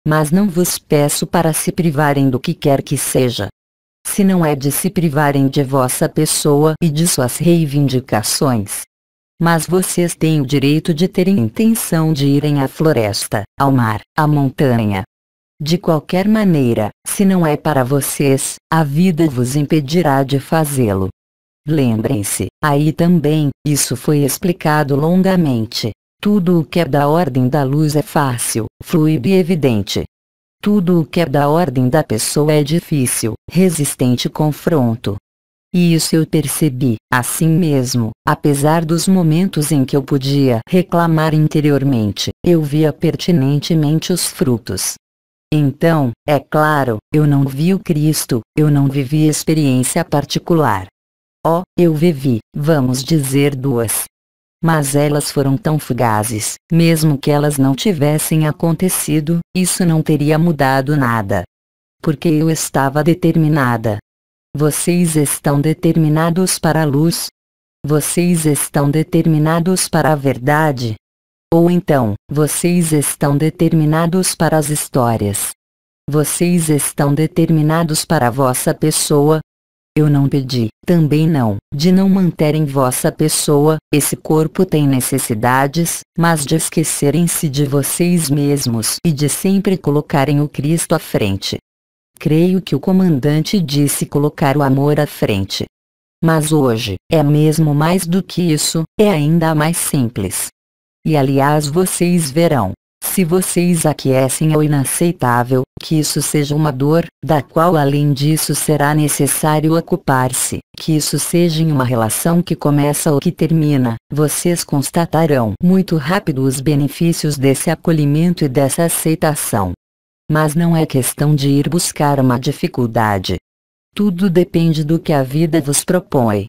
Mas não vos peço para se privarem do que quer que seja. Se não é de se privarem de vossa pessoa e de suas reivindicações. Mas vocês têm o direito de terem intenção de irem à floresta, ao mar, à montanha. De qualquer maneira, se não é para vocês, a vida vos impedirá de fazê-lo. Lembrem-se, aí também, isso foi explicado longamente. Tudo o que é da ordem da luz é fácil, fluido e evidente. Tudo o que é da ordem da pessoa é difícil, resistente ao confronto. E isso eu percebi, assim mesmo, apesar dos momentos em que eu podia reclamar interiormente, eu via pertinentemente os frutos. Então, é claro, eu não vi o Cristo, eu não vivi experiência particular. Oh, eu vivi, vamos dizer duas. Mas elas foram tão fugazes, mesmo que elas não tivessem acontecido, isso não teria mudado nada. Porque eu estava determinada. Vocês estão determinados para a luz? Vocês estão determinados para a verdade? Ou então, vocês estão determinados para as histórias? Vocês estão determinados para a vossa pessoa? Eu não pedi, também não, de não manterem vossa pessoa, esse corpo tem necessidades, mas de esquecerem-se de vocês mesmos e de sempre colocarem o Cristo à frente. Creio que o comandante disse colocar o amor à frente. Mas hoje, é mesmo mais do que isso, é ainda mais simples. E aliás vocês verão, se vocês aquecem ao inaceitável, que isso seja uma dor, da qual além disso será necessário ocupar-se, que isso seja em uma relação que começa ou que termina, vocês constatarão muito rápido os benefícios desse acolhimento e dessa aceitação. Mas não é questão de ir buscar uma dificuldade. Tudo depende do que a vida vos propõe.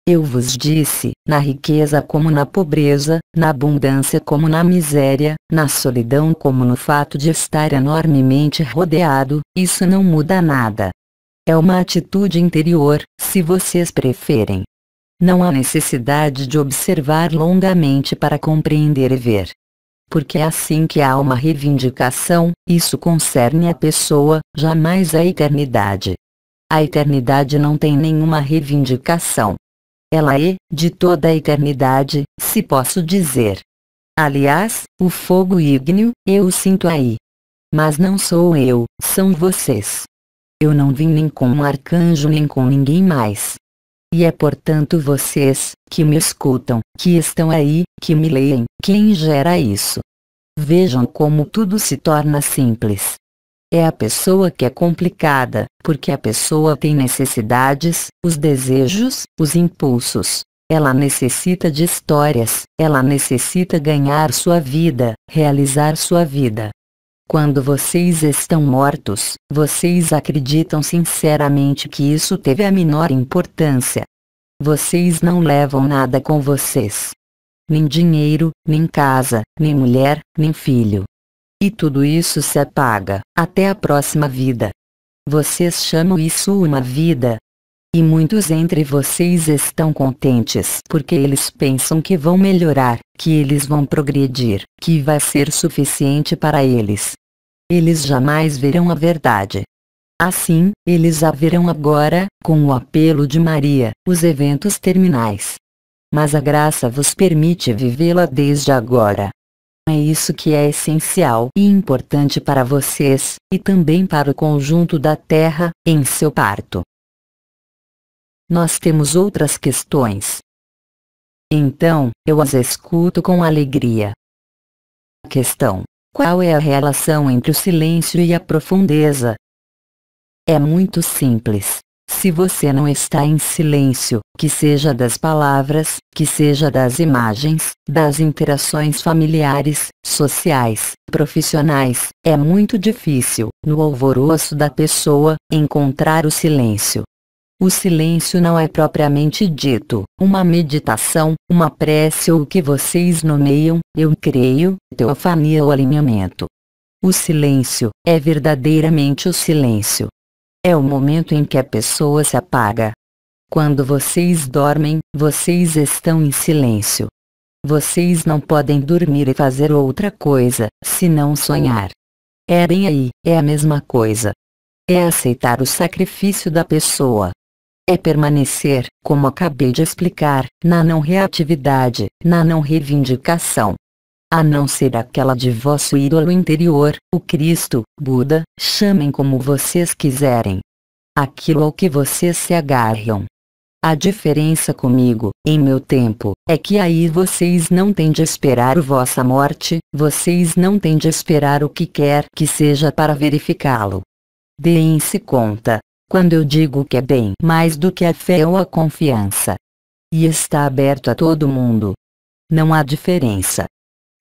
Eu vos disse, na riqueza como na pobreza, na abundância como na miséria, na solidão como no fato de estar enormemente rodeado, isso não muda nada. É uma atitude interior, se vocês preferem. Não há necessidade de observar longamente para compreender e ver. Porque assim que há uma reivindicação, isso concerne a pessoa, jamais a eternidade. A eternidade não tem nenhuma reivindicação. Ela é, de toda a eternidade, se posso dizer. Aliás, o fogo ígneo, eu o sinto aí. Mas não sou eu, são vocês. Eu não vim nem com um arcanjo nem com ninguém mais. E é portanto vocês, que me escutam, que estão aí, que me leem, quem gera isso. Vejam como tudo se torna simples. É a pessoa que é complicada, porque a pessoa tem necessidades, os desejos, os impulsos. Ela necessita de histórias, ela necessita ganhar sua vida, realizar sua vida. Quando vocês estão mortos, vocês acreditam sinceramente que isso teve a menor importância. Vocês não levam nada com vocês. Nem dinheiro, nem casa, nem mulher, nem filho. E tudo isso se apaga, até a próxima vida. Vocês chamam isso uma vida? E muitos entre vocês estão contentes porque eles pensam que vão melhorar, que eles vão progredir, que vai ser suficiente para eles. Eles jamais verão a verdade. Assim, eles a verão agora, com o apelo de Maria, os eventos terminais. Mas a graça vos permite vivê-la desde agora. É isso que é essencial e importante para vocês, e também para o conjunto da Terra, em seu parto. Nós temos outras questões. Então, eu as escuto com alegria. Questão: qual é a relação entre o silêncio e a profundeza? É muito simples. Se você não está em silêncio, que seja das palavras, que seja das imagens, das interações familiares, sociais, profissionais, é muito difícil, no alvoroço da pessoa, encontrar o silêncio. O silêncio não é propriamente dito, uma meditação, uma prece ou o que vocês nomeiam, eu creio, teofania ou alinhamento. O silêncio, é verdadeiramente o silêncio. É o momento em que a pessoa se apaga. Quando vocês dormem, vocês estão em silêncio. Vocês não podem dormir e fazer outra coisa, senão sonhar. É bem aí, é a mesma coisa. É aceitar o sacrifício da pessoa. É permanecer, como acabei de explicar, na não reatividade, na não reivindicação. A não ser aquela de vosso ídolo interior, o Cristo, Buda, chamem como vocês quiserem. Aquilo ao que vocês se agarram. A diferença comigo, em meu tempo, é que aí vocês não têm de esperar vossa morte, vocês não têm de esperar o que quer que seja para verificá-lo. Deem-se conta, quando eu digo que é bem mais do que a fé ou a confiança. E está aberto a todo mundo. Não há diferença.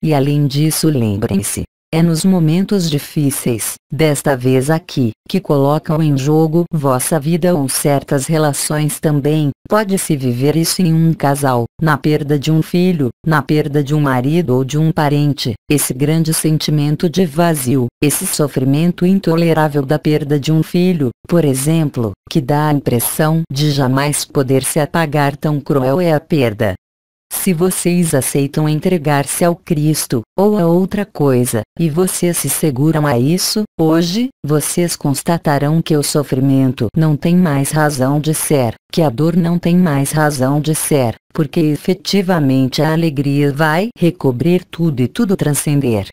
E além disso lembrem-se, é nos momentos difíceis, desta vez aqui, que colocam em jogo vossa vida ou certas relações também. Pode-se viver isso em um casal, na perda de um filho, na perda de um marido ou de um parente, esse grande sentimento de vazio, esse sofrimento intolerável da perda de um filho, por exemplo, que dá a impressão de jamais poder se apagar, tão cruel é a perda. Se vocês aceitam entregar-se ao Cristo, ou a outra coisa, e vocês se seguram a isso, hoje, vocês constatarão que o sofrimento não tem mais razão de ser, que a dor não tem mais razão de ser, porque efetivamente a alegria vai recobrir tudo e tudo transcender.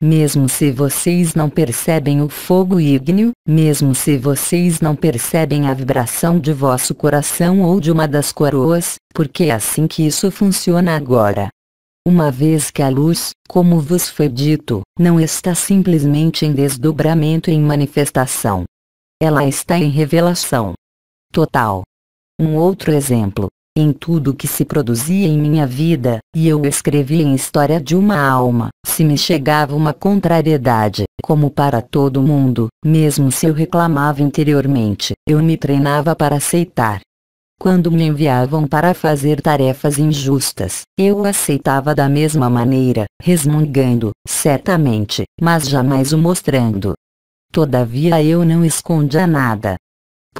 Mesmo se vocês não percebem o fogo ígneo, mesmo se vocês não percebem a vibração de vosso coração ou de uma das coroas, porque é assim que isso funciona agora. Uma vez que a luz, como vos foi dito, não está simplesmente em desdobramento e em manifestação. Ela está em revelação total. Um outro exemplo. Em tudo que se produzia em minha vida, e eu escrevia em História de uma Alma, se me chegava uma contrariedade, como para todo mundo, mesmo se eu reclamava interiormente, eu me treinava para aceitar. Quando me enviavam para fazer tarefas injustas, eu aceitava da mesma maneira, resmungando, certamente, mas jamais o mostrando. Todavia eu não escondia nada.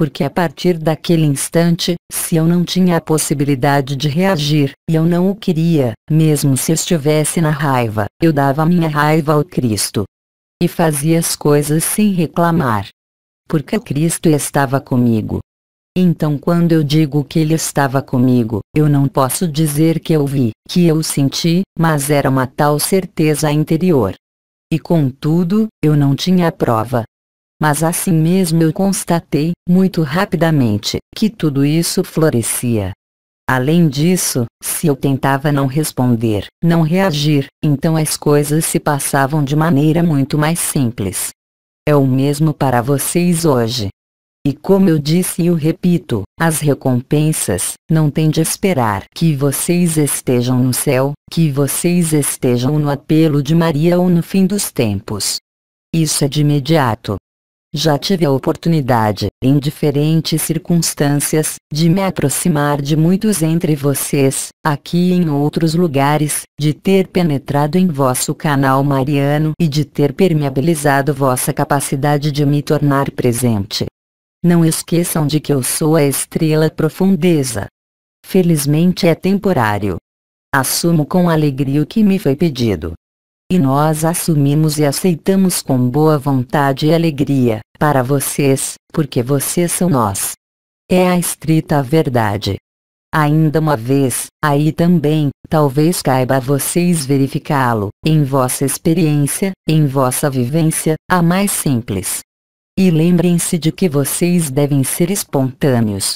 porque a partir daquele instante, se eu não tinha a possibilidade de reagir, e eu não o queria, mesmo se eu estivesse na raiva, eu dava minha raiva ao Cristo. E fazia as coisas sem reclamar. Porque o Cristo estava comigo. Então quando eu digo que Ele estava comigo, eu não posso dizer que eu vi, que eu senti, mas era uma tal certeza interior. E contudo, eu não tinha a prova. Mas assim mesmo eu constatei, muito rapidamente, que tudo isso florescia. Além disso, se eu tentava não responder, não reagir, então as coisas se passavam de maneira muito mais simples. É o mesmo para vocês hoje. E como eu disse e o repito, as recompensas, não tem de esperar que vocês estejam no céu, que vocês estejam no apelo de Maria ou no fim dos tempos. Isso é de imediato. Já tive a oportunidade, em diferentes circunstâncias, de me aproximar de muitos entre vocês, aqui e em outros lugares, de ter penetrado em vosso canal mariano e de ter permeabilizado vossa capacidade de me tornar presente. Não esqueçam de que eu sou a estrela profundeza. Felizmente é temporário. Assumo com alegria o que me foi pedido. E nós assumimos e aceitamos com boa vontade e alegria, para vocês, porque vocês são nós. É a estrita verdade. Ainda uma vez, aí também, talvez caiba a vocês verificá-lo, em vossa experiência, em vossa vivência, a mais simples. E lembrem-se de que vocês devem ser espontâneos.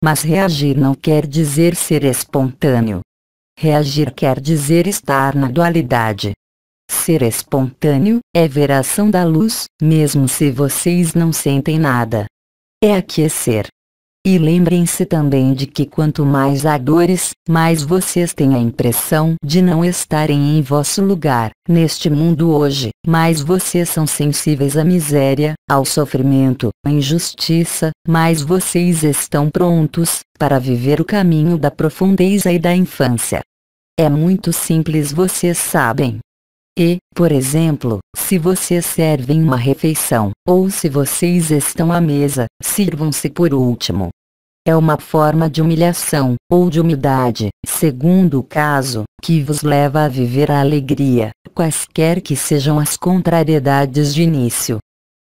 Mas reagir não quer dizer ser espontâneo. Reagir quer dizer estar na dualidade. Ser espontâneo é ver a ação da luz, mesmo se vocês não sentem nada. É aquecer. E lembrem-se também de que quanto mais há dores, mais vocês têm a impressão de não estarem em vosso lugar, neste mundo hoje, mais vocês são sensíveis à miséria, ao sofrimento, à injustiça, mais vocês estão prontos para viver o caminho da profundeza e da infância. É muito simples, vocês sabem. E, por exemplo, se vocês servem uma refeição, ou se vocês estão à mesa, sirvam-se por último. É uma forma de humilhação, ou de humildade, segundo o caso, que vos leva a viver a alegria, quaisquer que sejam as contrariedades de início.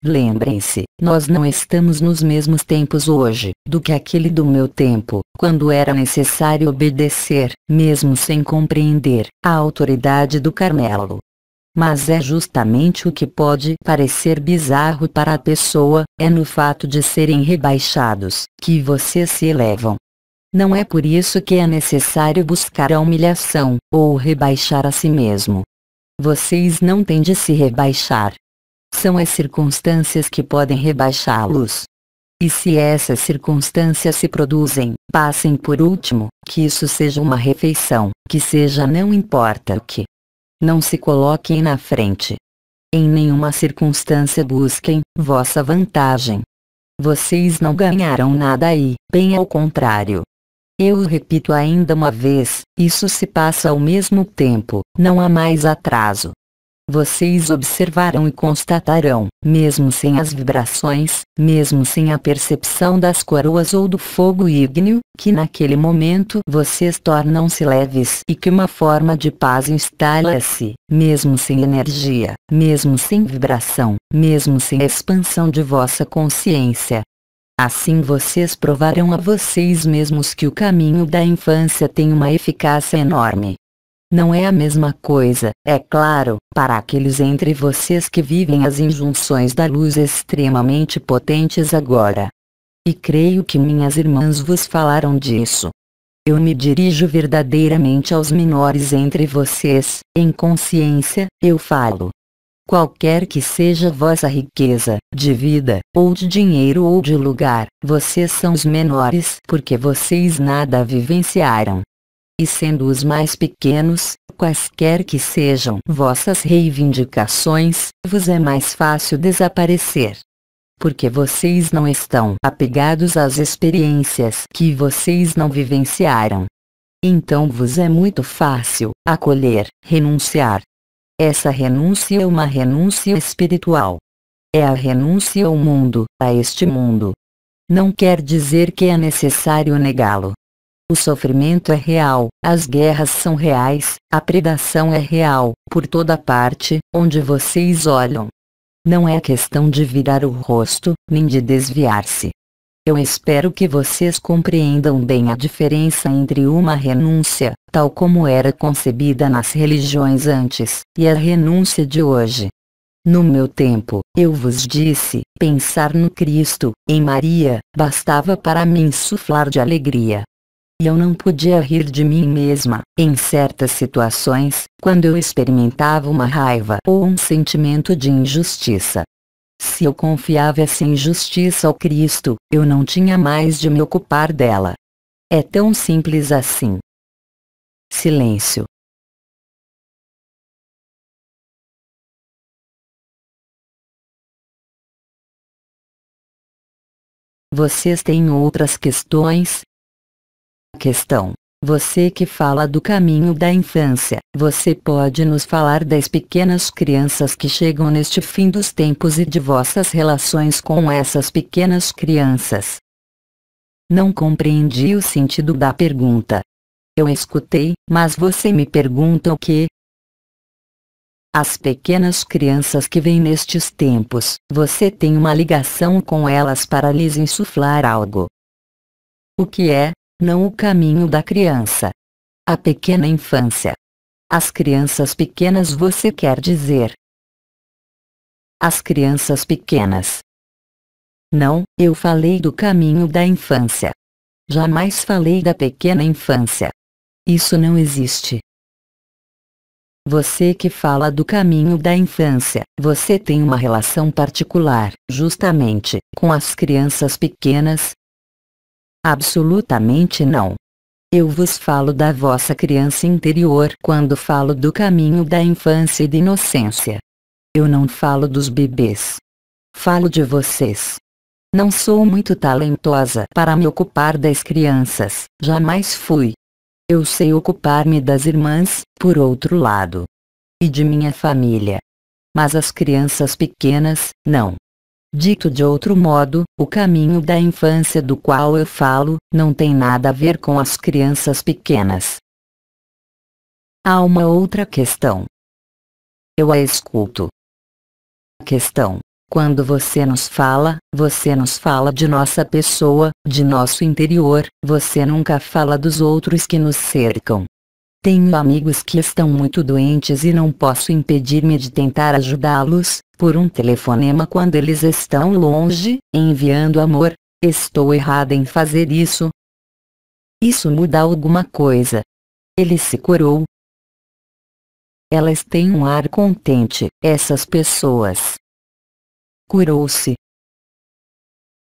Lembrem-se, nós não estamos nos mesmos tempos hoje, do que aquele do meu tempo, quando era necessário obedecer, mesmo sem compreender, a autoridade do Carmelo. Mas é justamente o que pode parecer bizarro para a pessoa, é no fato de serem rebaixados, que vocês se elevam. Não é por isso que é necessário buscar a humilhação, ou rebaixar a si mesmo. Vocês não têm de se rebaixar. São as circunstâncias que podem rebaixá-los. E se essas circunstâncias se produzem, passem por último, que isso seja uma refeição, que seja não importa o que. Não se coloquem na frente. Em nenhuma circunstância busquem vossa vantagem. Vocês não ganharão nada aí, bem ao contrário. Eu repito ainda uma vez, isso se passa ao mesmo tempo, não há mais atraso. Vocês observarão e constatarão, mesmo sem as vibrações, mesmo sem a percepção das coroas ou do fogo ígneo, que naquele momento vocês tornam-se leves e que uma forma de paz instala-se, mesmo sem energia, mesmo sem vibração, mesmo sem expansão de vossa consciência. Assim vocês provarão a vocês mesmos que o caminho da infância tem uma eficácia enorme. Não é a mesma coisa, é claro, para aqueles entre vocês que vivem as injunções da luz extremamente potentes agora. E creio que minhas irmãs vos falaram disso. Eu me dirijo verdadeiramente aos menores entre vocês, em consciência, eu falo. Qualquer que seja vossa riqueza, de vida, ou de dinheiro ou de lugar, vocês são os menores porque vocês nada vivenciaram. E sendo os mais pequenos, quaisquer que sejam vossas reivindicações, vos é mais fácil desaparecer. Porque vocês não estão apegados às experiências que vocês não vivenciaram. Então vos é muito fácil acolher, renunciar. Essa renúncia é uma renúncia espiritual. É a renúncia ao mundo, a este mundo. não quer dizer que é necessário negá-lo. O sofrimento é real, as guerras são reais, a predação é real, por toda parte, onde vocês olham. Não é questão de virar o rosto, nem de desviar-se. Eu espero que vocês compreendam bem a diferença entre uma renúncia, tal como era concebida nas religiões antes, e a renúncia de hoje. No meu tempo, eu vos disse, pensar no Cristo, em Maria, bastava para me insuflar de alegria. E eu não podia rir de mim mesma, em certas situações, quando eu experimentava uma raiva ou um sentimento de injustiça. Se eu confiava essa injustiça ao Cristo, eu não tinha mais de me ocupar dela. É tão simples assim. Silêncio. Vocês têm outras questões? Questão. Você que fala do caminho da infância, você pode nos falar das pequenas crianças que chegam neste fim dos tempos e de vossas relações com essas pequenas crianças? Não compreendi o sentido da pergunta. Eu escutei, mas você me pergunta o quê? As pequenas crianças que vêm nestes tempos, você tem uma ligação com elas para lhes insuflar algo. O que é? Não o caminho da criança. A pequena infância. As crianças pequenas você quer dizer. As crianças pequenas. Não, eu falei do caminho da infância. Jamais falei da pequena infância. Isso não existe. Você que fala do caminho da infância, você tem uma relação particular, justamente, com as crianças pequenas? Absolutamente não. Eu vos falo da vossa criança interior quando falo do caminho da infância e da inocência. Eu não falo dos bebês. Falo de vocês. Não sou muito talentosa para me ocupar das crianças, jamais fui. Eu sei ocupar-me das irmãs, por outro lado. E de minha família. Mas as crianças pequenas, não. Dito de outro modo, o caminho da infância do qual eu falo, não tem nada a ver com as crianças pequenas. Há uma outra questão. Eu a escuto. Questão. Quando você nos fala de nossa pessoa, de nosso interior, você nunca fala dos outros que nos cercam. Tenho amigos que estão muito doentes e não posso impedir-me de tentar ajudá-los, por um telefonema quando eles estão longe, enviando amor. Estou errada em fazer isso? Isso muda alguma coisa? Ele se curou? Elas têm um ar contente, essas pessoas. Curou-se.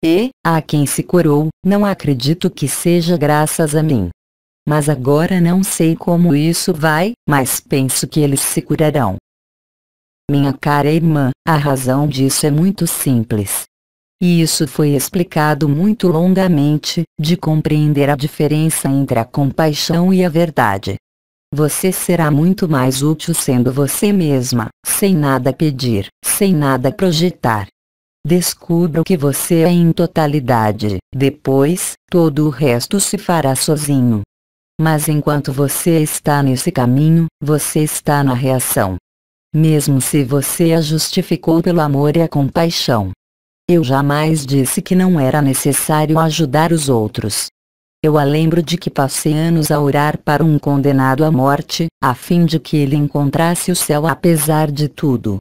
E, a quem se curou, não acredito que seja graças a mim. Mas agora não sei como isso vai, mas penso que eles se curarão. Minha cara irmã, a razão disso é muito simples. E isso foi explicado muito longamente, de compreender a diferença entre a compaixão e a verdade. Você será muito mais útil sendo você mesma, sem nada pedir, sem nada projetar. Descubra o que você é em totalidade, depois, todo o resto se fará sozinho. Mas enquanto você está nesse caminho, você está na reação. Mesmo se você a justificou pelo amor e a compaixão. Eu jamais disse que não era necessário ajudar os outros. Eu a lembro de que passei anos a orar para um condenado à morte, a fim de que ele encontrasse o céu apesar de tudo.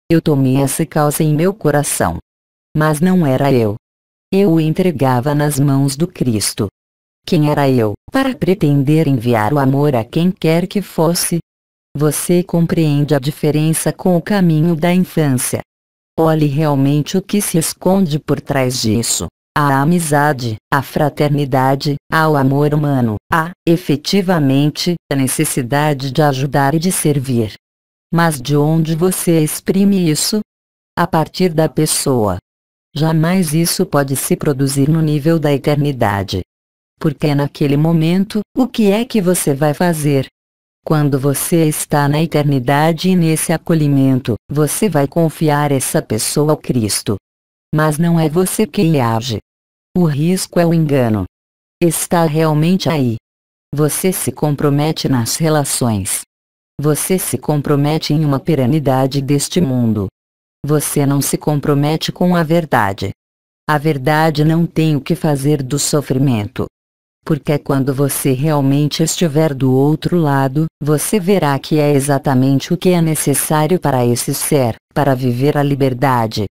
Eu tomei essa causa em meu coração. Mas não era eu. Eu o entregava nas mãos do Cristo. Quem era eu, para pretender enviar o amor a quem quer que fosse? Você compreende a diferença com o caminho da infância. Olhe realmente o que se esconde por trás disso. Há a amizade, a fraternidade, há o amor humano, há, efetivamente, a necessidade de ajudar e de servir. Mas de onde você exprime isso? A partir da pessoa. Jamais isso pode se produzir no nível da eternidade. Porque naquele momento, o que é que você vai fazer? Quando você está na eternidade e nesse acolhimento, você vai confiar essa pessoa ao Cristo. Mas não é você quem age. O risco é o engano. Está realmente aí. Você se compromete nas relações. Você se compromete em uma perenidade deste mundo. Você não se compromete com a verdade. A verdade não tem o que fazer do sofrimento. Porque quando você realmente estiver do outro lado, você verá que é exatamente o que é necessário para esse ser, para viver a liberdade.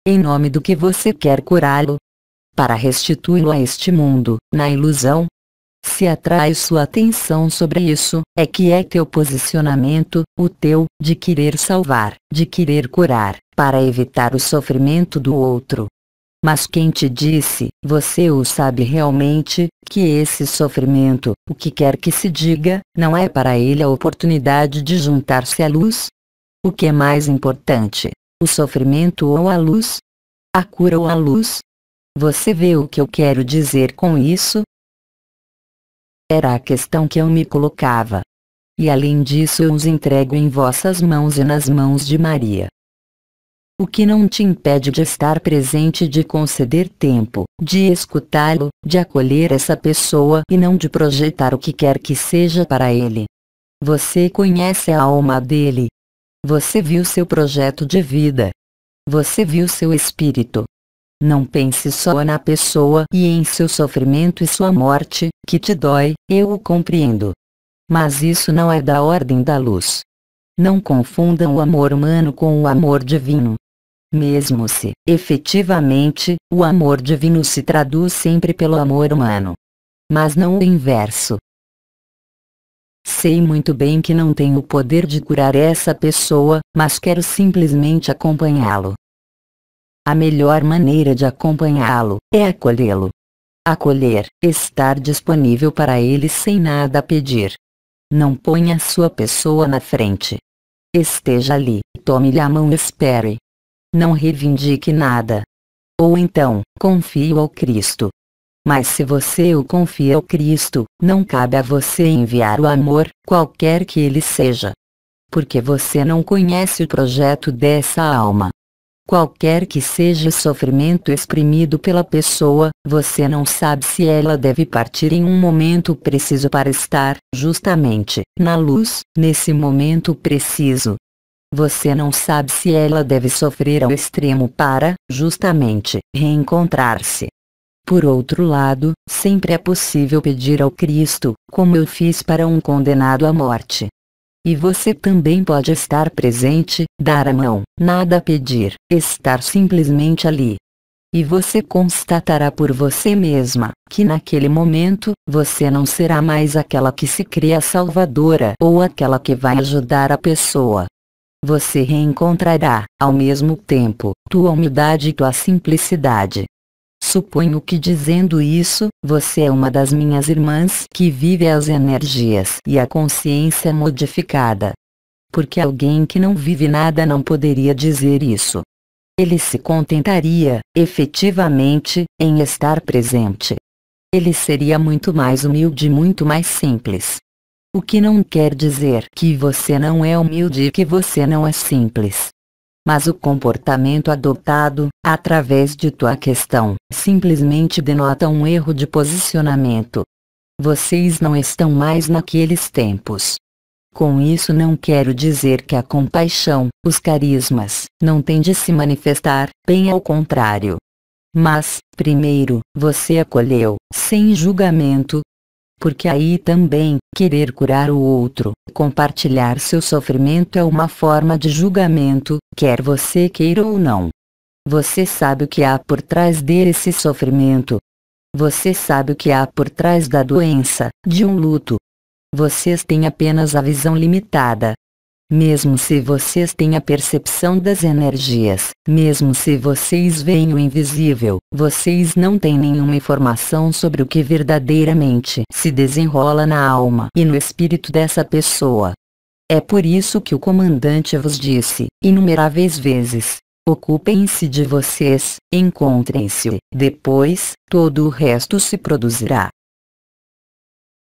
Em nome do que você quer curá-lo? Para restituí-lo a este mundo, na ilusão? Se atrai sua atenção sobre isso, é que é teu posicionamento, o teu, de querer salvar, de querer curar, para evitar o sofrimento do outro. Mas quem te disse, você o sabe realmente, que esse sofrimento, o que quer que se diga, não é para ele a oportunidade de juntar-se à luz? O que é mais importante? O sofrimento ou a luz? A cura ou a luz? Você vê o que eu quero dizer com isso? Era a questão que eu me colocava. E além disso eu os entrego em vossas mãos e nas mãos de Maria. O que não te impede de estar presente e de conceder tempo, de escutá-lo, de acolher essa pessoa e não de projetar o que quer que seja para ele. Você conhece a alma dele. Você viu seu projeto de vida. Você viu seu espírito. Não pense só na pessoa e em seu sofrimento e sua morte, que te dói, eu o compreendo. Mas isso não é da ordem da luz. Não confundam o amor humano com o amor divino. Mesmo se, efetivamente, o amor divino se traduz sempre pelo amor humano. Mas não o inverso. Sei muito bem que não tenho o poder de curar essa pessoa, mas quero simplesmente acompanhá-lo. A melhor maneira de acompanhá-lo, é acolhê-lo. Acolher, estar disponível para ele sem nada a pedir. Não ponha sua pessoa na frente. Esteja ali, tome-lhe a mão e espere. Não reivindique nada. Ou então, confie ao Cristo. Mas se você o confia ao Cristo, não cabe a você enviar o amor, qualquer que ele seja. Porque você não conhece o projeto dessa alma. Qualquer que seja o sofrimento exprimido pela pessoa, você não sabe se ela deve partir em um momento preciso para estar, justamente, na luz, nesse momento preciso. Você não sabe se ela deve sofrer ao extremo para, justamente, reencontrar-se. Por outro lado, sempre é possível pedir ao Cristo, como eu fiz para um condenado à morte. E você também pode estar presente, dar a mão, nada a pedir, estar simplesmente ali. E você constatará por você mesma, que naquele momento, você não será mais aquela que se crê a salvadora ou aquela que vai ajudar a pessoa. Você reencontrará, ao mesmo tempo, tua humildade e tua simplicidade. Suponho que dizendo isso, você é uma das minhas irmãs que vive as energias e a consciência modificada. Porque alguém que não vive nada não poderia dizer isso. Ele se contentaria, efetivamente, em estar presente. Ele seria muito mais humilde e muito mais simples. O que não quer dizer que você não é humilde e que você não é simples. Mas o comportamento adotado, através de tua questão, simplesmente denota um erro de posicionamento. Vocês não estão mais naqueles tempos. Com isso não quero dizer que a compaixão, os carismas, não têm de se manifestar, bem ao contrário. Mas, primeiro, você acolheu, sem julgamento. Porque aí também, querer curar o outro, compartilhar seu sofrimento é uma forma de julgamento, quer você queira ou não. Você sabe o que há por trás desse sofrimento. Você sabe o que há por trás da doença, de um luto. Vocês têm apenas a visão limitada. Mesmo se vocês têm a percepção das energias, mesmo se vocês veem o invisível, vocês não têm nenhuma informação sobre o que verdadeiramente se desenrola na alma e no espírito dessa pessoa. É por isso que o comandante vos disse, inumeráveis vezes, ocupem-se de vocês, encontrem-se, depois, todo o resto se produzirá.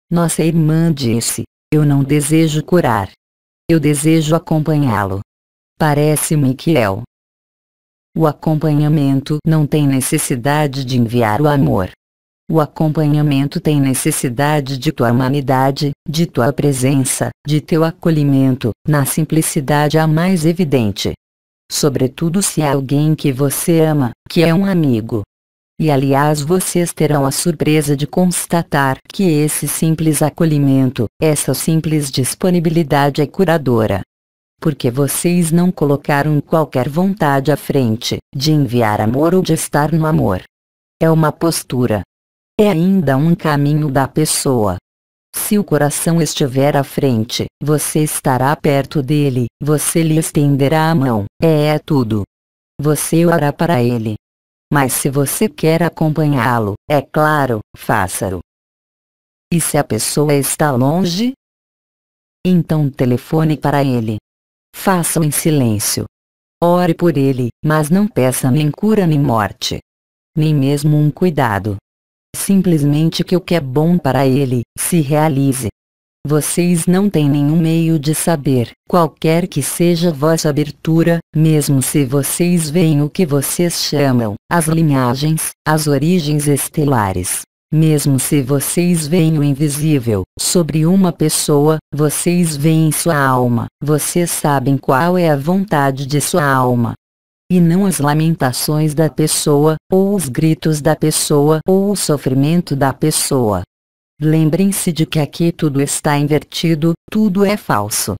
Nossa irmã disse, eu não desejo curar. Eu desejo acompanhá-lo. Parece-me que é O acompanhamento não tem necessidade de enviar o amor. O acompanhamento tem necessidade de tua humanidade, de tua presença, de teu acolhimento, na simplicidade a mais evidente. Sobretudo se é alguém que você ama, que é um amigo. E aliás vocês terão a surpresa de constatar que esse simples acolhimento, essa simples disponibilidade é curadora. Porque vocês não colocaram qualquer vontade à frente, de enviar amor ou de estar no amor. É uma postura. É ainda um caminho da pessoa. Se o coração estiver à frente, você estará perto dele, você lhe estenderá a mão, é tudo. Você orará para ele. Mas se você quer acompanhá-lo, é claro, faça-o. E se a pessoa está longe? Então telefone para ele. Faça-o em silêncio. Ore por ele, mas não peça nem cura nem morte. Nem mesmo um cuidado. Simplesmente que o que é bom para ele, se realize. Vocês não têm nenhum meio de saber, qualquer que seja vossa abertura, mesmo se vocês veem o que vocês chamam, as linhagens, as origens estelares. Mesmo se vocês veem o invisível, sobre uma pessoa, vocês veem sua alma, vocês sabem qual é a vontade de sua alma. E não as lamentações da pessoa, ou os gritos da pessoa, ou o sofrimento da pessoa. Lembrem-se de que aqui tudo está invertido, tudo é falso.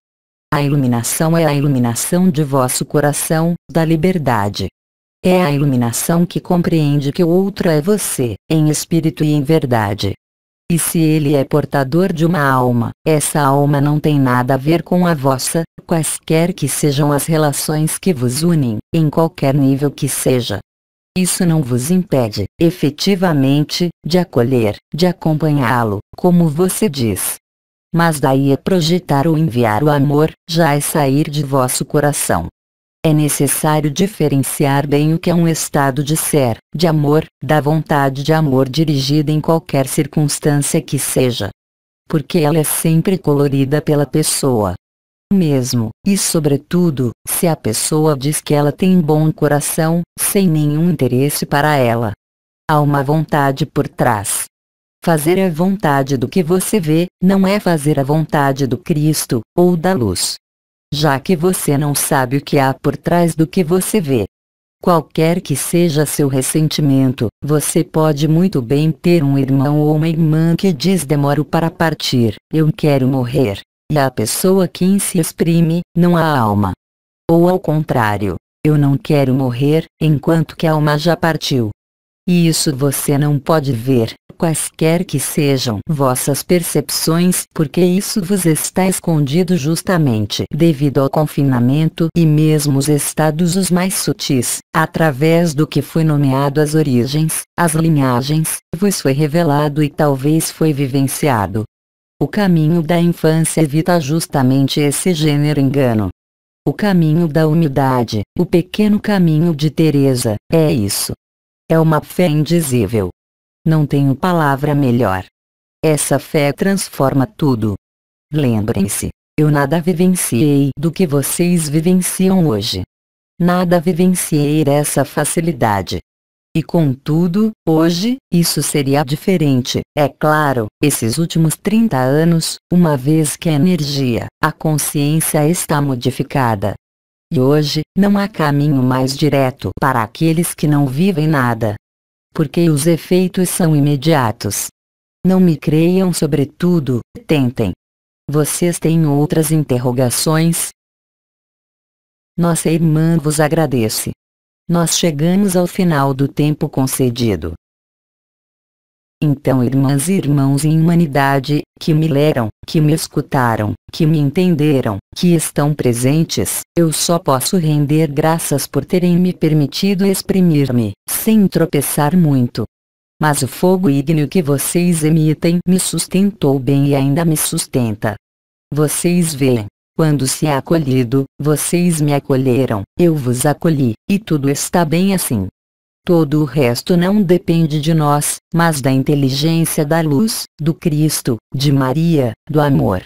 A iluminação é a iluminação de vosso coração, da liberdade. É a iluminação que compreende que o outro é você, em espírito e em verdade. E se ele é portador de uma alma, essa alma não tem nada a ver com a vossa, quaisquer que sejam as relações que vos unem, em qualquer nível que seja. Isso não vos impede, efetivamente, de acolher, de acompanhá-lo, como você diz. Mas daí a projetar ou enviar o amor, já é sair de vosso coração. É necessário diferenciar bem o que é um estado de ser, de amor, da vontade de amor dirigida em qualquer circunstância que seja. Porque ela é sempre colorida pela pessoa. Mesmo, e sobretudo, se a pessoa diz que ela tem bom coração, sem nenhum interesse para ela. Há uma vontade por trás. Fazer a vontade do que você vê, não é fazer a vontade do Cristo, ou da luz. Já que você não sabe o que há por trás do que você vê. Qualquer que seja seu ressentimento, você pode muito bem ter um irmão ou uma irmã que diz demoro para partir, eu quero morrer, e a pessoa que se exprime, não há alma. Ou ao contrário, eu não quero morrer, enquanto que a alma já partiu. E isso você não pode ver, quaisquer que sejam vossas percepções, porque isso vos está escondido justamente devido ao confinamento e mesmo os estados os mais sutis, através do que foi nomeado as origens, as linhagens, vos foi revelado e talvez foi vivenciado. O caminho da infância evita justamente esse gênero engano. O caminho da humildade, o pequeno caminho de Teresa, é isso. É uma fé indizível. Não tenho palavra melhor. Essa fé transforma tudo. Lembrem-se, eu nada vivenciei do que vocês vivenciam hoje. Nada vivenciei dessa facilidade. E contudo, hoje, isso seria diferente, é claro, esses últimos 30 anos, uma vez que a energia, a consciência está modificada. E hoje, não há caminho mais direto para aqueles que não vivem nada. Porque os efeitos são imediatos. Não me creiam sobretudo, tentem. Vocês têm outras interrogações? Nossa irmã vos agradece. Nós chegamos ao final do tempo concedido. Então, irmãs e irmãos em humanidade, que me leram, que me escutaram, que me entenderam, que estão presentes, eu só posso render graças por terem me permitido exprimir-me, sem tropeçar muito. Mas o fogo ígneo que vocês emitem me sustentou bem e ainda me sustenta. Vocês veem, quando se é acolhido, vocês me acolheram, eu vos acolhi, e tudo está bem assim. Todo o resto não depende de nós, mas da inteligência da luz, do Cristo, de Maria, do amor.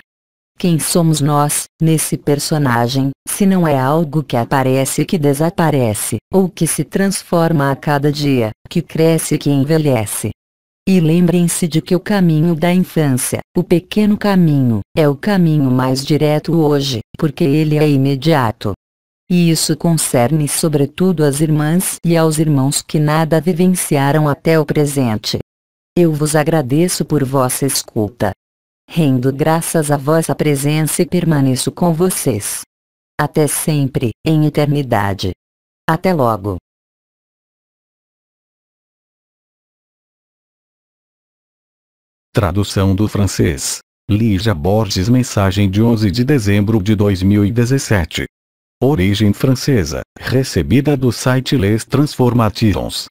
Quem somos nós, nesse personagem, se não é algo que aparece e que desaparece, ou que se transforma a cada dia, que cresce e que envelhece? E lembrem-se de que o caminho da infância, o pequeno caminho, é o caminho mais direto hoje, porque ele é imediato. E isso concerne sobretudo às irmãs e aos irmãos que nada vivenciaram até o presente. Eu vos agradeço por vossa escuta. Rendo graças à vossa presença e permaneço com vocês. Até sempre, em eternidade. Até logo.
Tradução do francês. Lígia Borges. Mensagem de 11 de dezembro de 2017. Origem francesa, recebida do site Les Transformations.